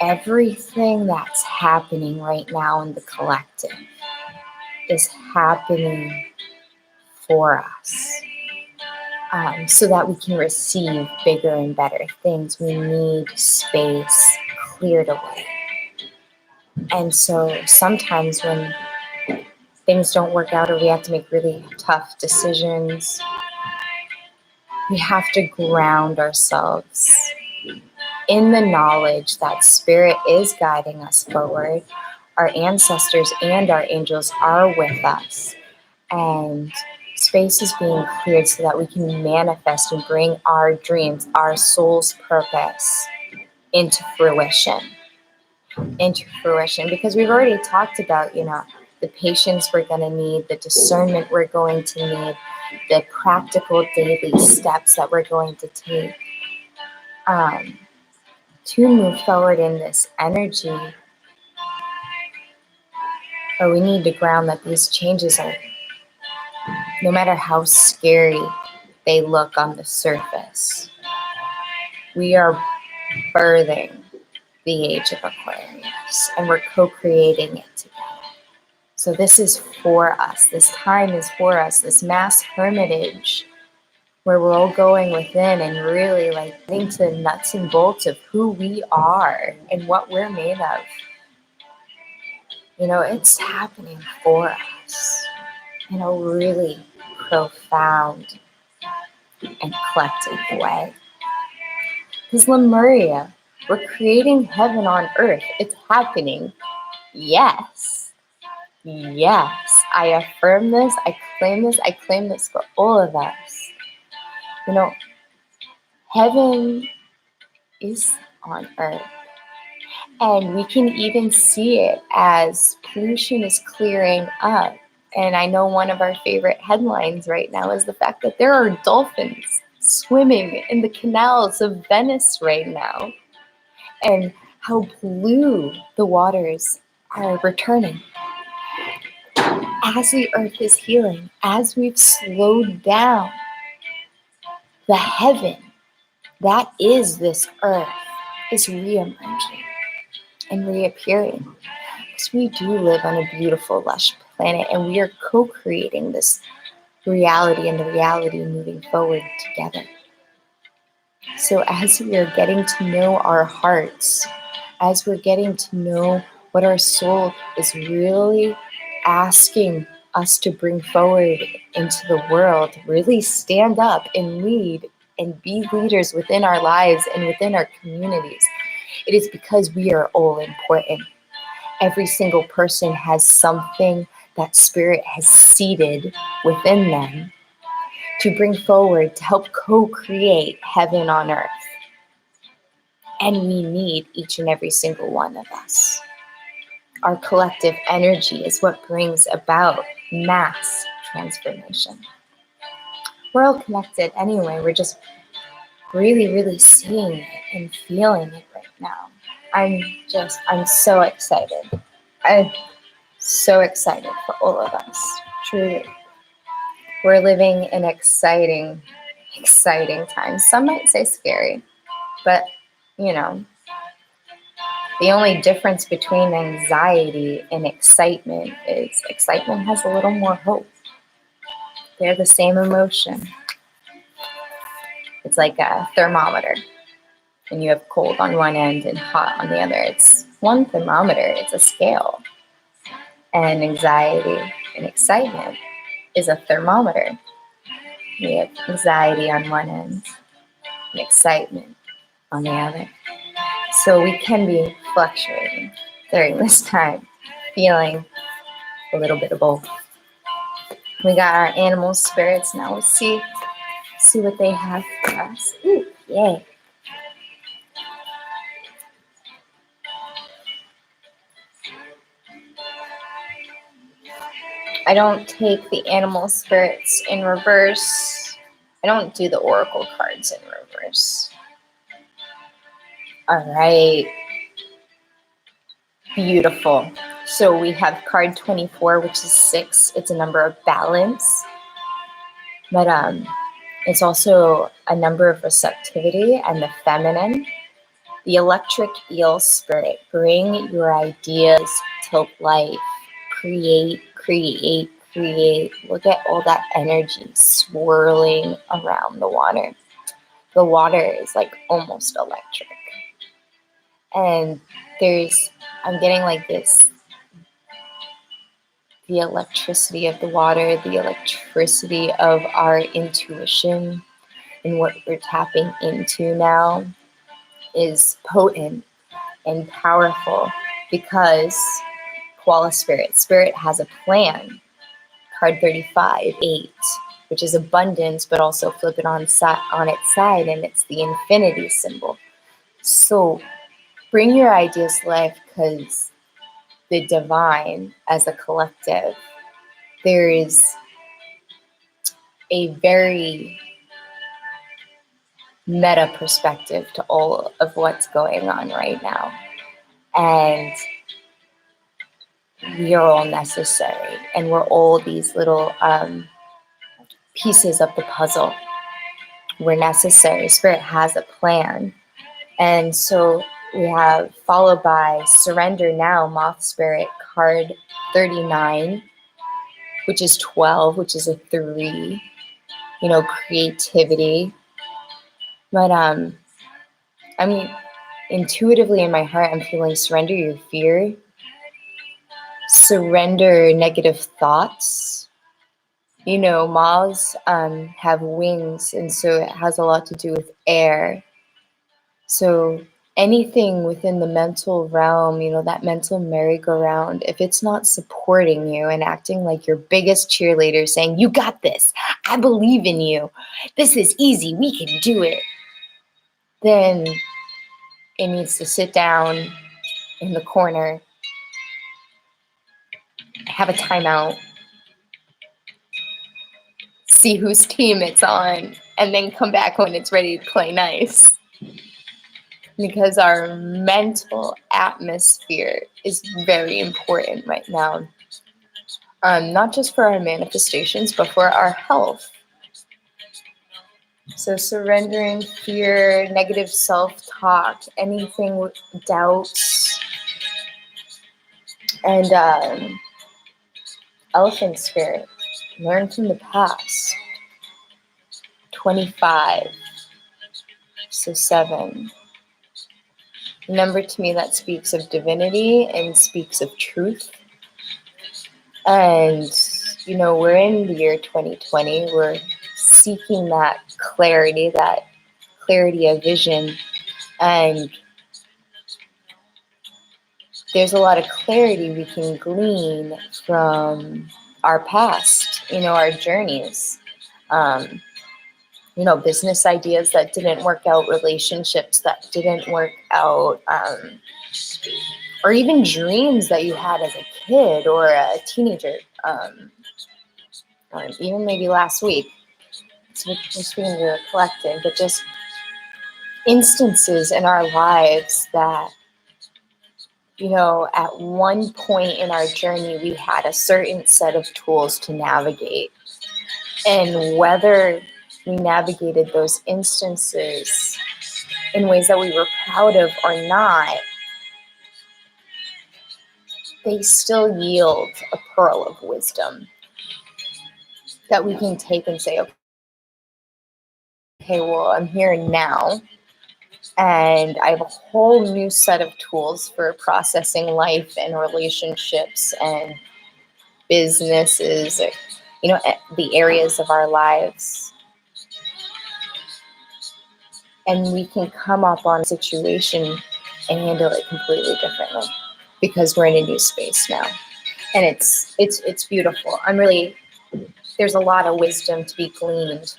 Everything that's happening right now in the collective is happening for us, so that we can receive bigger and better things. We need space cleared away. And so sometimes when things don't work out or we have to make really tough decisions, we have to ground ourselves in the knowledge that spirit is guiding us forward. Our ancestors and our angels are with us. And space is being cleared so that we can manifest and bring our dreams, our soul's purpose into fruition. Because we've already talked about, the patience we're going to need, the discernment we're going to need, the practical daily steps that we're going to take to move forward in this energy. But we need to ground that these changes are, no matter how scary they look on the surface, we are birthing the age of Aquarius, and we're co-creating it together. So this is for us. This time is for us. This mass hermitage, where we're all going within and really like getting to the nuts and bolts of who we are and what we're made of. It's happening for us in a really profound and collective way. Because Lemuria, we're creating heaven on earth. It's happening. Yes. I affirm this. I claim this for all of us. Heaven is on earth. And we can even see it as pollution is clearing up. And I know one of our favorite headlines right now is the fact that there are dolphins swimming in the canals of Venice right now, and how blue the waters are returning. As the earth is healing, as we've slowed down, the heaven that is this earth is re-emerging and reappearing. Because we do live on a beautiful, lush planet, and we are co-creating this reality and the reality moving forward together. So as we are getting to know our hearts, as we're getting to know what our soul is really asking us to bring forward into the world, really stand up and lead and be leaders within our lives and within our communities, it is because we are all important. Every single person has something that spirit has seeded within them to bring forward, to help co-create heaven on earth. And we need each and every single one of us. Our collective energy is what brings about mass transformation. We're all connected anyway. We're just really, really seeing it and feeling it right now. I'm so excited. I'm so excited for all of us. Truly. We're living in exciting, exciting times. Some might say scary, but you know, the only difference between anxiety and excitement is excitement has a little more hope. They're the same emotion. It's like a thermometer, and you have cold on one end and hot on the other. It's one thermometer, it's a scale. And anxiety and excitement is a thermometer. We have anxiety on one end and excitement on the other. So we can be fluctuating during this time, feeling a little bit of both. We got our animal spirits now. Let's see what they have for us. Ooh, yay. I don't take the animal spirits in reverse. I don't do the oracle cards in reverse. All right. Beautiful. So we have card 24, which is 6. It's a number of balance. But it's also a number of receptivity and the feminine. The electric eel spirit. Bring your ideas to life. Create, create, create. Look at all that energy swirling around the water. The water is like almost electric. And I'm getting like this, the electricity of the water, the electricity of our intuition, and what we're tapping into now is potent and powerful because koala spirit has a plan. Card 35, 8, which is abundance, but also flip it on its side, and it's the infinity symbol. So bring your ideas to life, because the divine as a collective, there is a very meta perspective to all of what's going on right now. And we are all necessary, and we're all these little pieces of the puzzle. We're necessary. Spirit has a plan. And so we have, followed by Surrender Now, Moth Spirit, card 39, which is 12, which is a 3, creativity. But I mean, intuitively in my heart, I'm feeling surrender your fear, surrender negative thoughts. Moths have wings, and so it has a lot to do with air. So anything within the mental realm, that mental merry-go-round, if it's not supporting you and acting like your biggest cheerleader, saying, you got this, I believe in you, this is easy, we can do it, then it needs to sit down in the corner, have a timeout, see whose team it's on, and then come back when it's ready to play nice. Because our mental atmosphere is very important right now. Not just for our manifestations, but for our health. So surrendering fear, negative self-talk, anything with doubts, and elephant spirit, learn from the past. 25, so 7. Number to me that speaks of divinity and speaks of truth. And, we're in the year 2020. We're seeking that clarity of vision. And there's a lot of clarity we can glean from our past, our journeys. Business ideas that didn't work out, relationships that didn't work out, or even dreams that you had as a kid or a teenager, or even maybe last week. So we're speaking to the collective, but just instances in our lives that, at one point in our journey, we had a certain set of tools to navigate. And whether we navigated those instances in ways that we were proud of or not, they still yield a pearl of wisdom that we can take and say, okay, well, I'm here now, and I have a whole new set of tools for processing life and relationships and businesses, the areas of our lives. And we can come up on a situation and handle it completely differently because we're in a new space now. And it's beautiful. There's a lot of wisdom to be gleaned.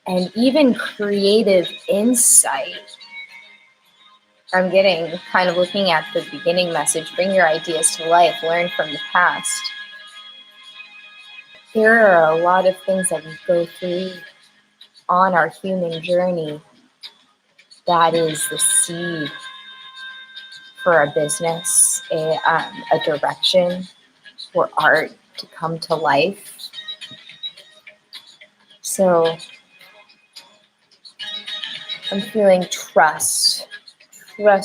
And even creative insight. I'm getting kind of looking at the beginning message, bring your ideas to life, learn from the past. There are a lot of things that we go through on our human journey that is the seed for a business, a direction for art to come to life. So I'm feeling trust. Bring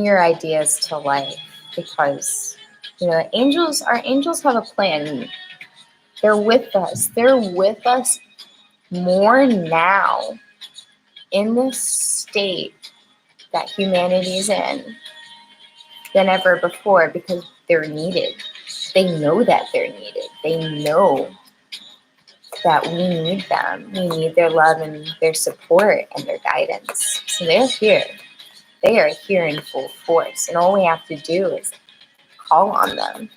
your ideas to life, because our angels have a plan. They're with us. They're with us more now in this state that humanity is in than ever before, because they're needed. They know that they're needed. They know that we need them. We need their love and their support and their guidance. So they're here. They are here in full force. And all we have to do is call on them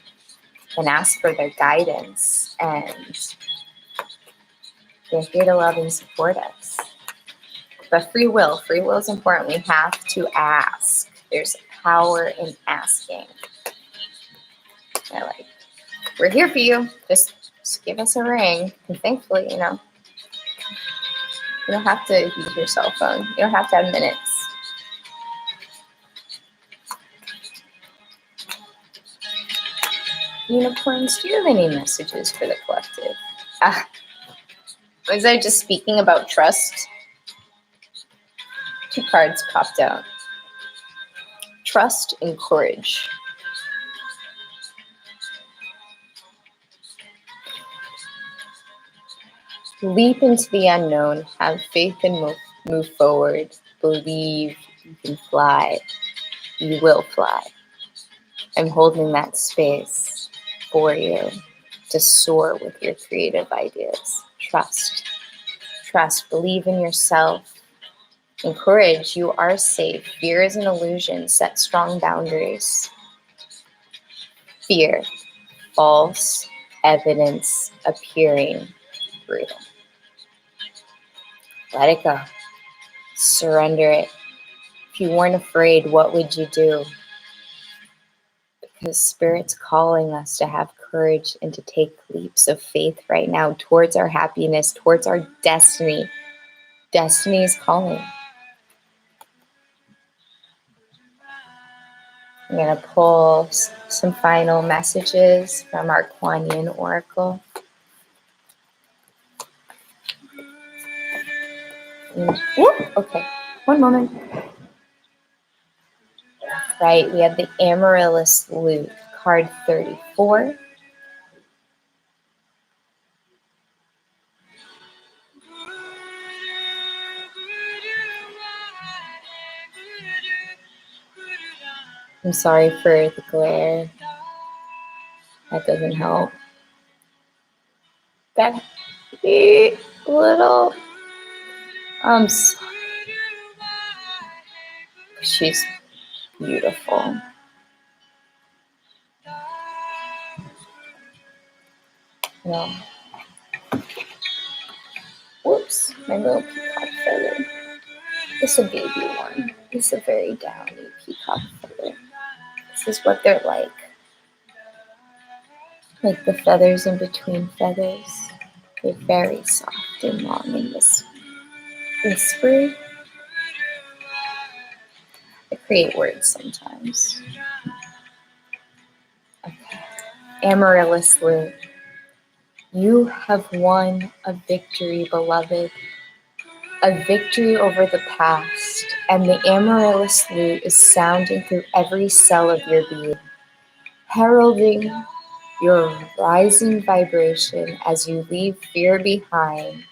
and ask for their guidance. And they're here to love and support us. But free will is important. We have to ask. There's power in asking. We're here for you. Just give us a ring. And thankfully, you don't have to use your cell phone. You don't have to have minutes. Unicorns, do you have any messages for the collective? Was I just speaking about trust? 2 cards popped out. Trust and courage. Leap into the unknown. Have faith and move forward. Believe you can fly. You will fly. I'm holding that space for you to soar with your creative ideas. Trust. Believe in yourself. Encourage. You are safe. Fear is an illusion. Set strong boundaries. Fear. False evidence appearing real. Let it go. Surrender it. If you weren't afraid, what would you do? because Spirit's calling us to have courage and to take leaps of faith right now towards our happiness, towards our destiny. Destiny is calling. I'm going to pull some final messages from our Kuan Yin Oracle. Okay, one moment. Right, we have the Amaryllis Lute, card 34. I'm sorry for the glare. That doesn't help. That little. I'm sorry. She's beautiful. No. Whoops, my little peacock feather. It's a baby one. It's a very downy peacock feather. This is what they're like. Like the feathers in between feathers. They're very soft and long and whispery. I create words sometimes. Okay. Amaryllis Lute. You have won a victory, beloved. A victory over the past. And the Amaryllis Lute is sounding through every cell of your being, heralding your rising vibration as you leave fear behind.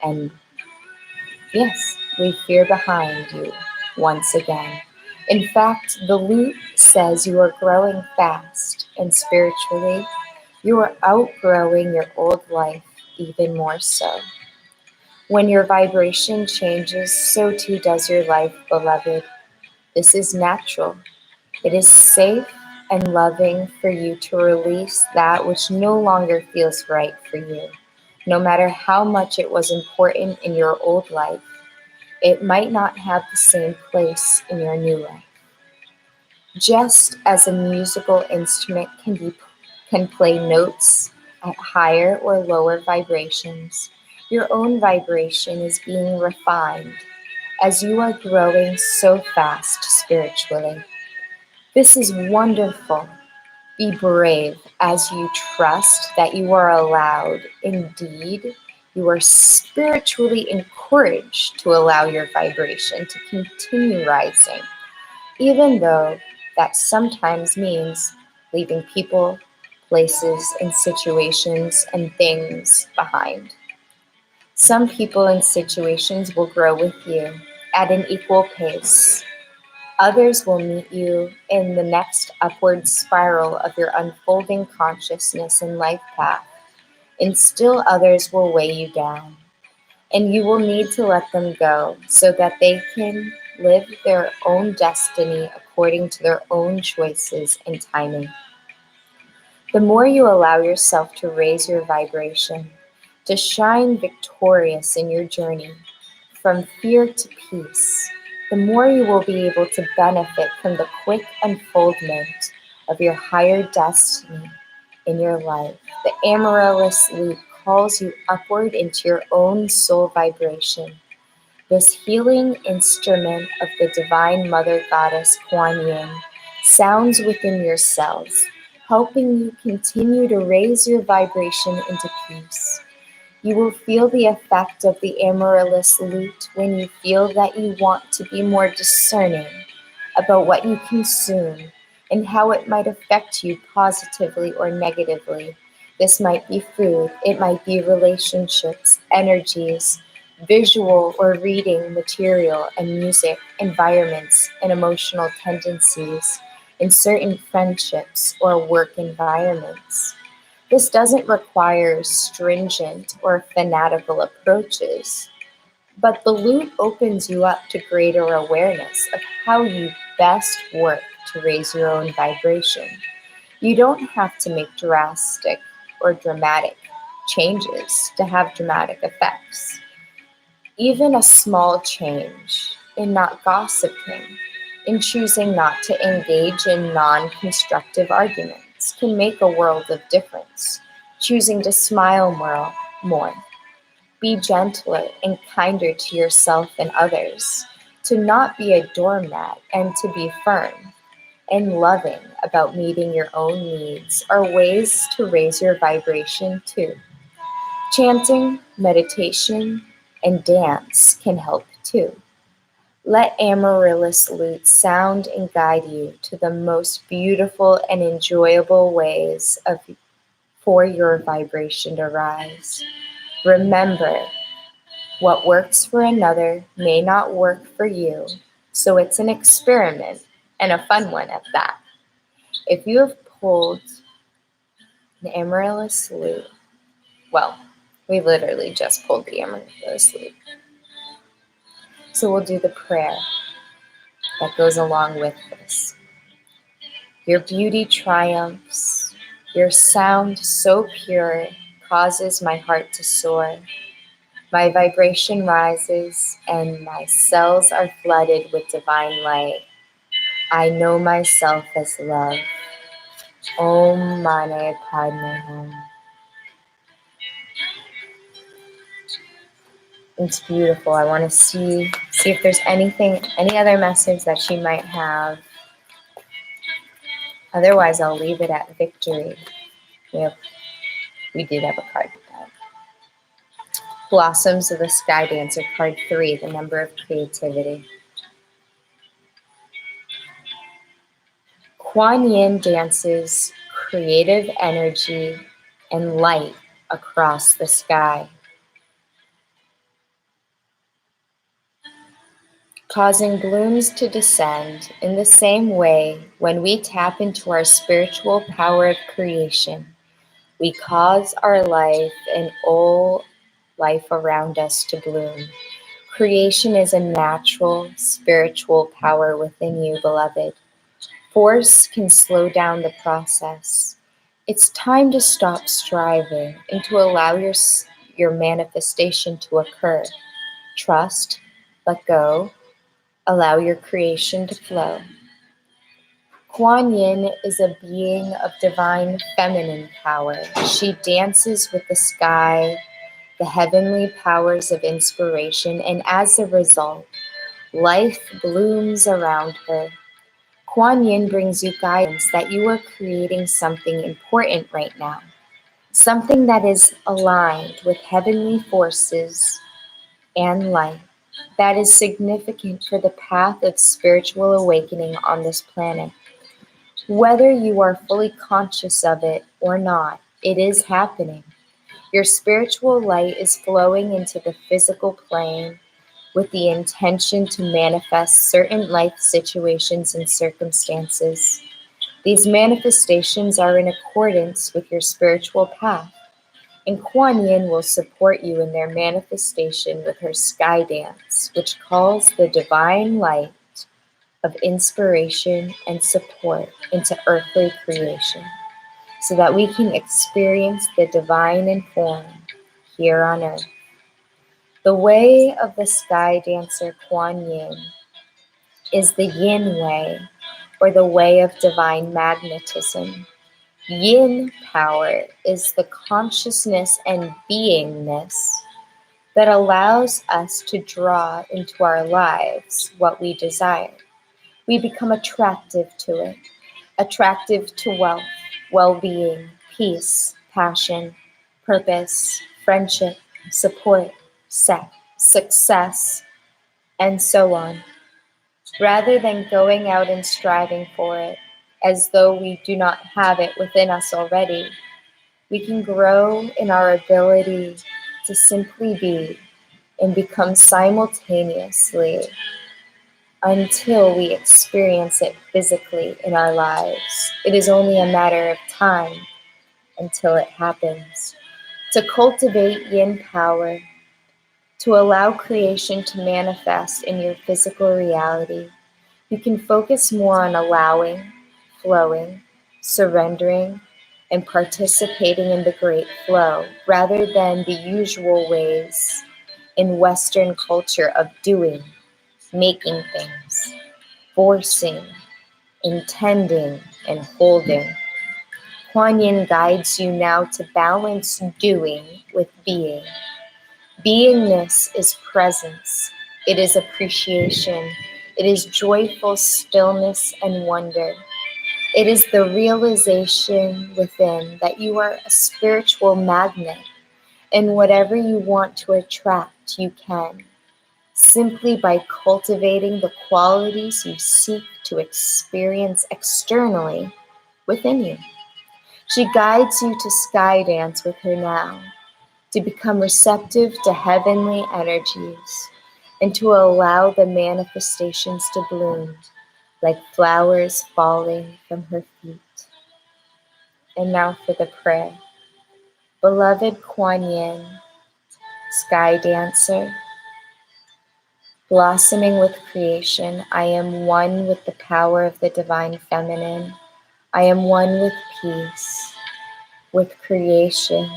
And yes, leave fear behind you once again. In fact, the lute says you are growing fast, and spiritually, you are outgrowing your old life even more so. When your vibration changes, so too does your life, beloved. This is natural. It is safe and loving for you to release that which no longer feels right for you. No matter how much it was important in your old life, it might not have the same place in your new life. Just as a musical instrument can play notes at higher or lower vibrations, your own vibration is being refined as you are growing so fast spiritually. This is wonderful. Be brave as you trust that you are allowed. Indeed, you are spiritually encouraged to allow your vibration to continue rising, even though that sometimes means leaving people, places, and situations and things behind. Some people and situations will grow with you at an equal pace. Others will meet you in the next upward spiral of your unfolding consciousness and life path, and still others will weigh you down. And you will need to let them go so that they can live their own destiny according to their own choices and timing. The more you allow yourself to raise your vibration, to shine victorious in your journey from fear to peace, the more you will be able to benefit from the quick unfoldment of your higher destiny in your life. The Amaryllis Lute calls you upward into your own soul vibration. This healing instrument of the Divine Mother Goddess Kuan Yin sounds within your cells, helping you continue to raise your vibration into peace. You will feel the effect of the Amaryllis Lute when you feel that you want to be more discerning about what you consume and how it might affect you positively or negatively. This might be food, it might be relationships, energies, visual or reading material and music, environments, and emotional tendencies in certain friendships or work environments. This doesn't require stringent or fanatical approaches, but the lute opens you up to greater awareness of how you best work to raise your own vibration. You don't have to make drastic or dramatic changes to have dramatic effects. Even a small change in not gossiping, in choosing not to engage in non-constructive arguments can make a world of difference. Choosing to smile more, be gentler and kinder to yourself and others, to not be a doormat and to be firm and loving about meeting your own needs are ways to raise your vibration too. Chanting, meditation, and dance can help too. Let Amaryllis lute sound and guide you to the most beautiful and enjoyable ways for your vibration to rise. Remember, what works for another may not work for you, so it's an experiment, and a fun one at that. If you have pulled an Amaryllis lute, well, we literally just pulled the Amaryllis lute. So we'll do the prayer that goes along with this. Your beauty triumphs. Your sound so pure causes my heart to soar. My vibration rises and my cells are flooded with divine light. I know myself as love. Om Mane Padme Hum. It's beautiful. I want to see if there's any other message that she might have. Otherwise, I'll leave it at victory. We did have a card for that. Blossoms of the Sky Dancer, card 3, the number of creativity. Kuan Yin dances creative energy and light across the sky, causing blooms to descend. In the same way, when we tap into our spiritual power of creation, we cause our life and all life around us to bloom. Creation is a natural spiritual power within you, beloved. Force can slow down the process. It's time to stop striving and to allow your manifestation to occur. Trust, let go, allow your creation to flow. Kuan Yin is a being of divine feminine power. She dances with the sky, the heavenly powers of inspiration, and as a result, life blooms around her. Kuan Yin brings you guidance that you are creating something important right now, something that is aligned with heavenly forces and light, that is significant for the path of spiritual awakening on this planet. Whether you are fully conscious of it or not, it is happening. Your spiritual light is flowing into the physical plane with the intention to manifest certain life situations and circumstances. These manifestations are in accordance with your spiritual path, and Kuan Yin will support you in their manifestation with her sky dance, which calls the divine light of inspiration and support into earthly creation, so that we can experience the divine in form here on earth. The way of the sky dancer Kuan Yin is the Yin way, or the way of divine magnetism. Yin power is the consciousness and beingness that allows us to draw into our lives what we desire. We become attractive to it, attractive to wealth, well-being, peace, passion, purpose, friendship, support, success, and so on, rather than going out and striving for it as though we do not have it within us already. We can grow in our ability to simply be and become simultaneously until we experience it physically in our lives. It is only a matter of time until it happens. To cultivate yin power, to allow creation to manifest in your physical reality, you can focus more on allowing, flowing, surrendering, and participating in the great flow rather than the usual ways in Western culture of doing, making things. forcing, intending, and holding. Kuan Yin guides you now to balance doing with being. Beingness is presence. It is appreciation. It is joyful stillness and wonder. It is the realization within that you are a spiritual magnet, and whatever you want to attract, you can, simply by cultivating the qualities you seek to experience externally within you. She guides you to sky dance with her now, to become receptive to heavenly energies, and to allow the manifestations to bloom like flowers falling from her feet. And now for the prayer. Beloved Kuan Yin, sky dancer, blossoming with creation, I am one with the power of the divine feminine. I am one with peace, with creation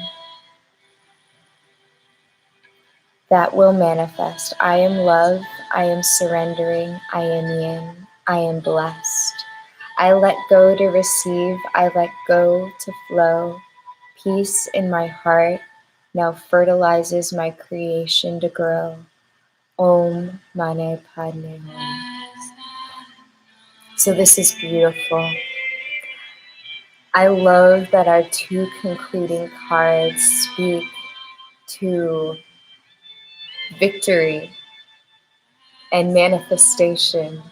that will manifest. I am love, I am surrendering, I am yin, I am blessed. I let go to receive, I let go to flow. Peace in my heart now fertilizes my creation to grow. Om Mane Padme Hum. So this is beautiful. I love that our two concluding cards speak to victory and manifestation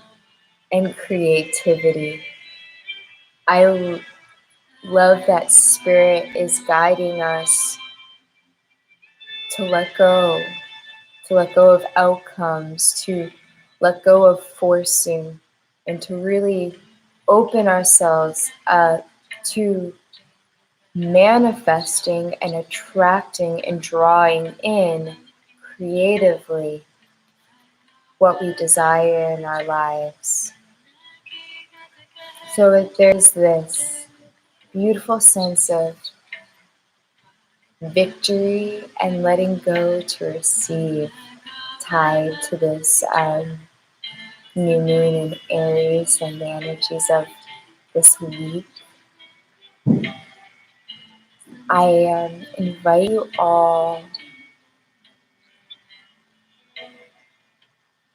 and creativity. I love that Spirit is guiding us to let go of outcomes, to let go of forcing, and to really open ourselves up to manifesting and attracting and drawing in creatively what we desire in our lives. So if there's this beautiful sense of victory and letting go to receive tied to this new moon in Aries and the energies of this week, I invite you all,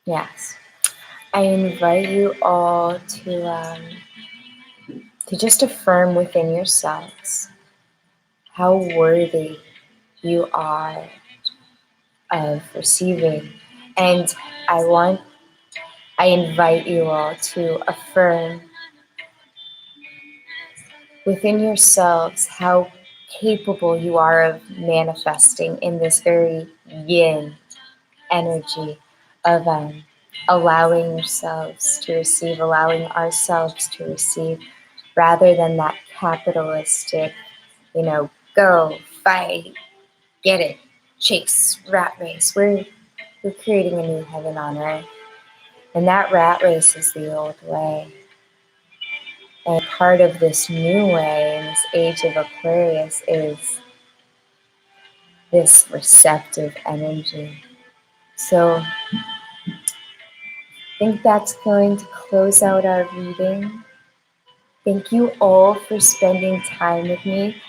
yes, I invite you all to just affirm within yourselves how worthy you are of receiving. And I invite you all to affirm within yourselves how capable you are of manifesting in this very yin energy of allowing yourselves to receive, allowing ourselves to receive, rather than that capitalistic, go, fight, get it, chase, rat race. We're creating a new heaven on earth. And that rat race is the old way. And part of this new way in this age of Aquarius is this receptive energy. So I think that's going to close out our reading. Thank you all for spending time with me.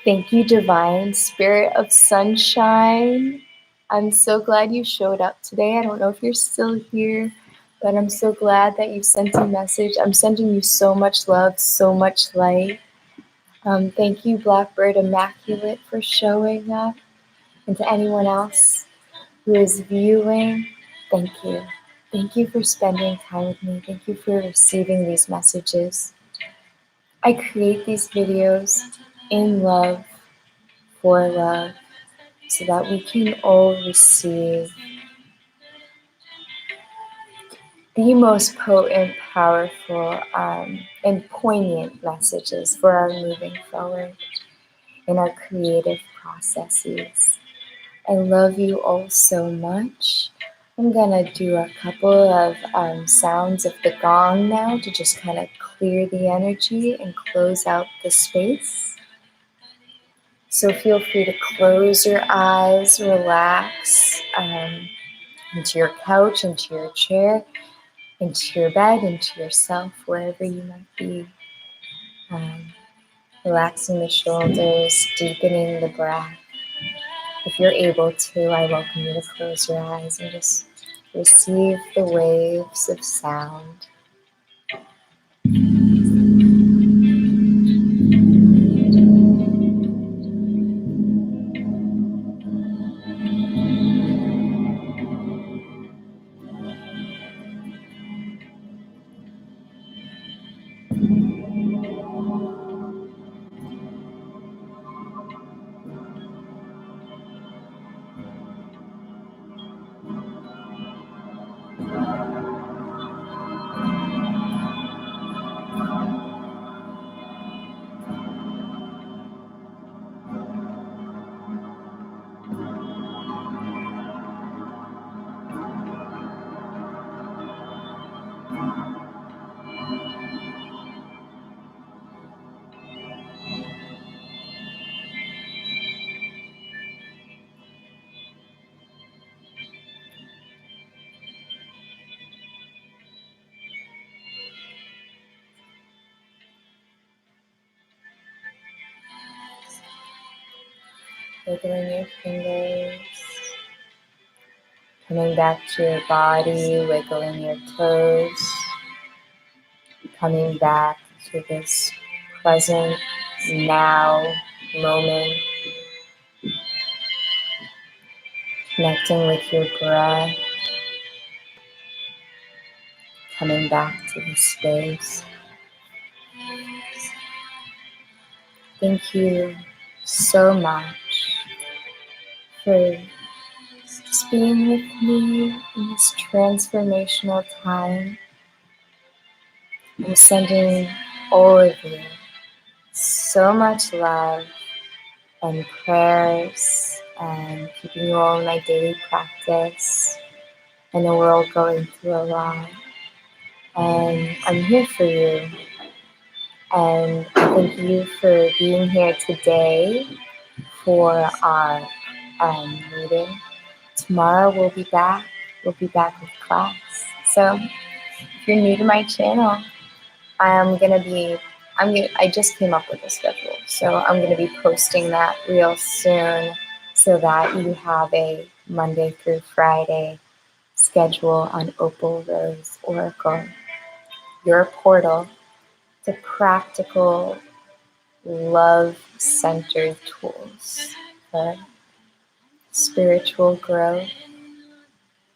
Thank you, Divine Spirit of Sunshine. I'm so glad you showed up today. I don't know if you're still here, but I'm so glad that you sent a message. I'm sending you so much love, so much light. Thank you, Blackbird Immaculate, for showing up. And to anyone else who is viewing, thank you. Thank you for spending time with me. Thank you for receiving these messages. I create these videos in love, for love, so that we can all receive the most potent, powerful, and poignant messages for our moving forward in our creative processes. I love you all so much. I'm gonna do a couple of sounds of the gong now to just kind of clear the energy and close out the space. So feel free to close your eyes, relax into your couch, into your chair. into your bed, into yourself, wherever you might be. Relaxing the shoulders, deepening the breath. If you're able to, I welcome you to close your eyes and just receive the waves of sound. Wiggling your fingers, coming back to your body, wiggling your toes, coming back to this present now moment, connecting with your breath, coming back to the space. Thank you so much for just being with me in this transformational time. I'm sending all of you so much love and prayers and keeping you all in my daily practice. I know we're all going through a lot, and I'm here for you. And I thank you for being here today for our reading. Tomorrow we'll be back. We'll be back with class. So if you're new to my channel, I just came up with a schedule, so I'm gonna be posting that real soon so that you have a Monday through Friday schedule on Opal Rose Oracle, your portal to practical love-centered tools for spiritual growth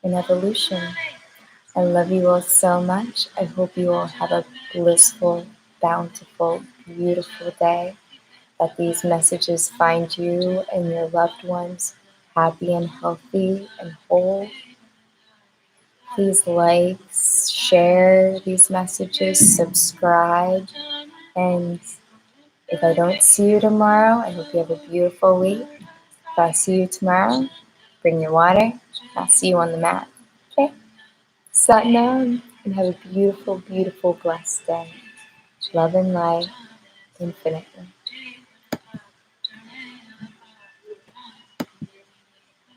and evolution. I love you all so much. I hope you all have a blissful, bountiful, beautiful day. That these messages find you and your loved ones happy and healthy and whole. Please like, share these messages, subscribe, and if I don't see you tomorrow, I hope you have a beautiful week. If I see you tomorrow, bring your water. I'll see you on the mat. Okay? Satnam, and have a beautiful, beautiful, blessed day. Love and light infinitely.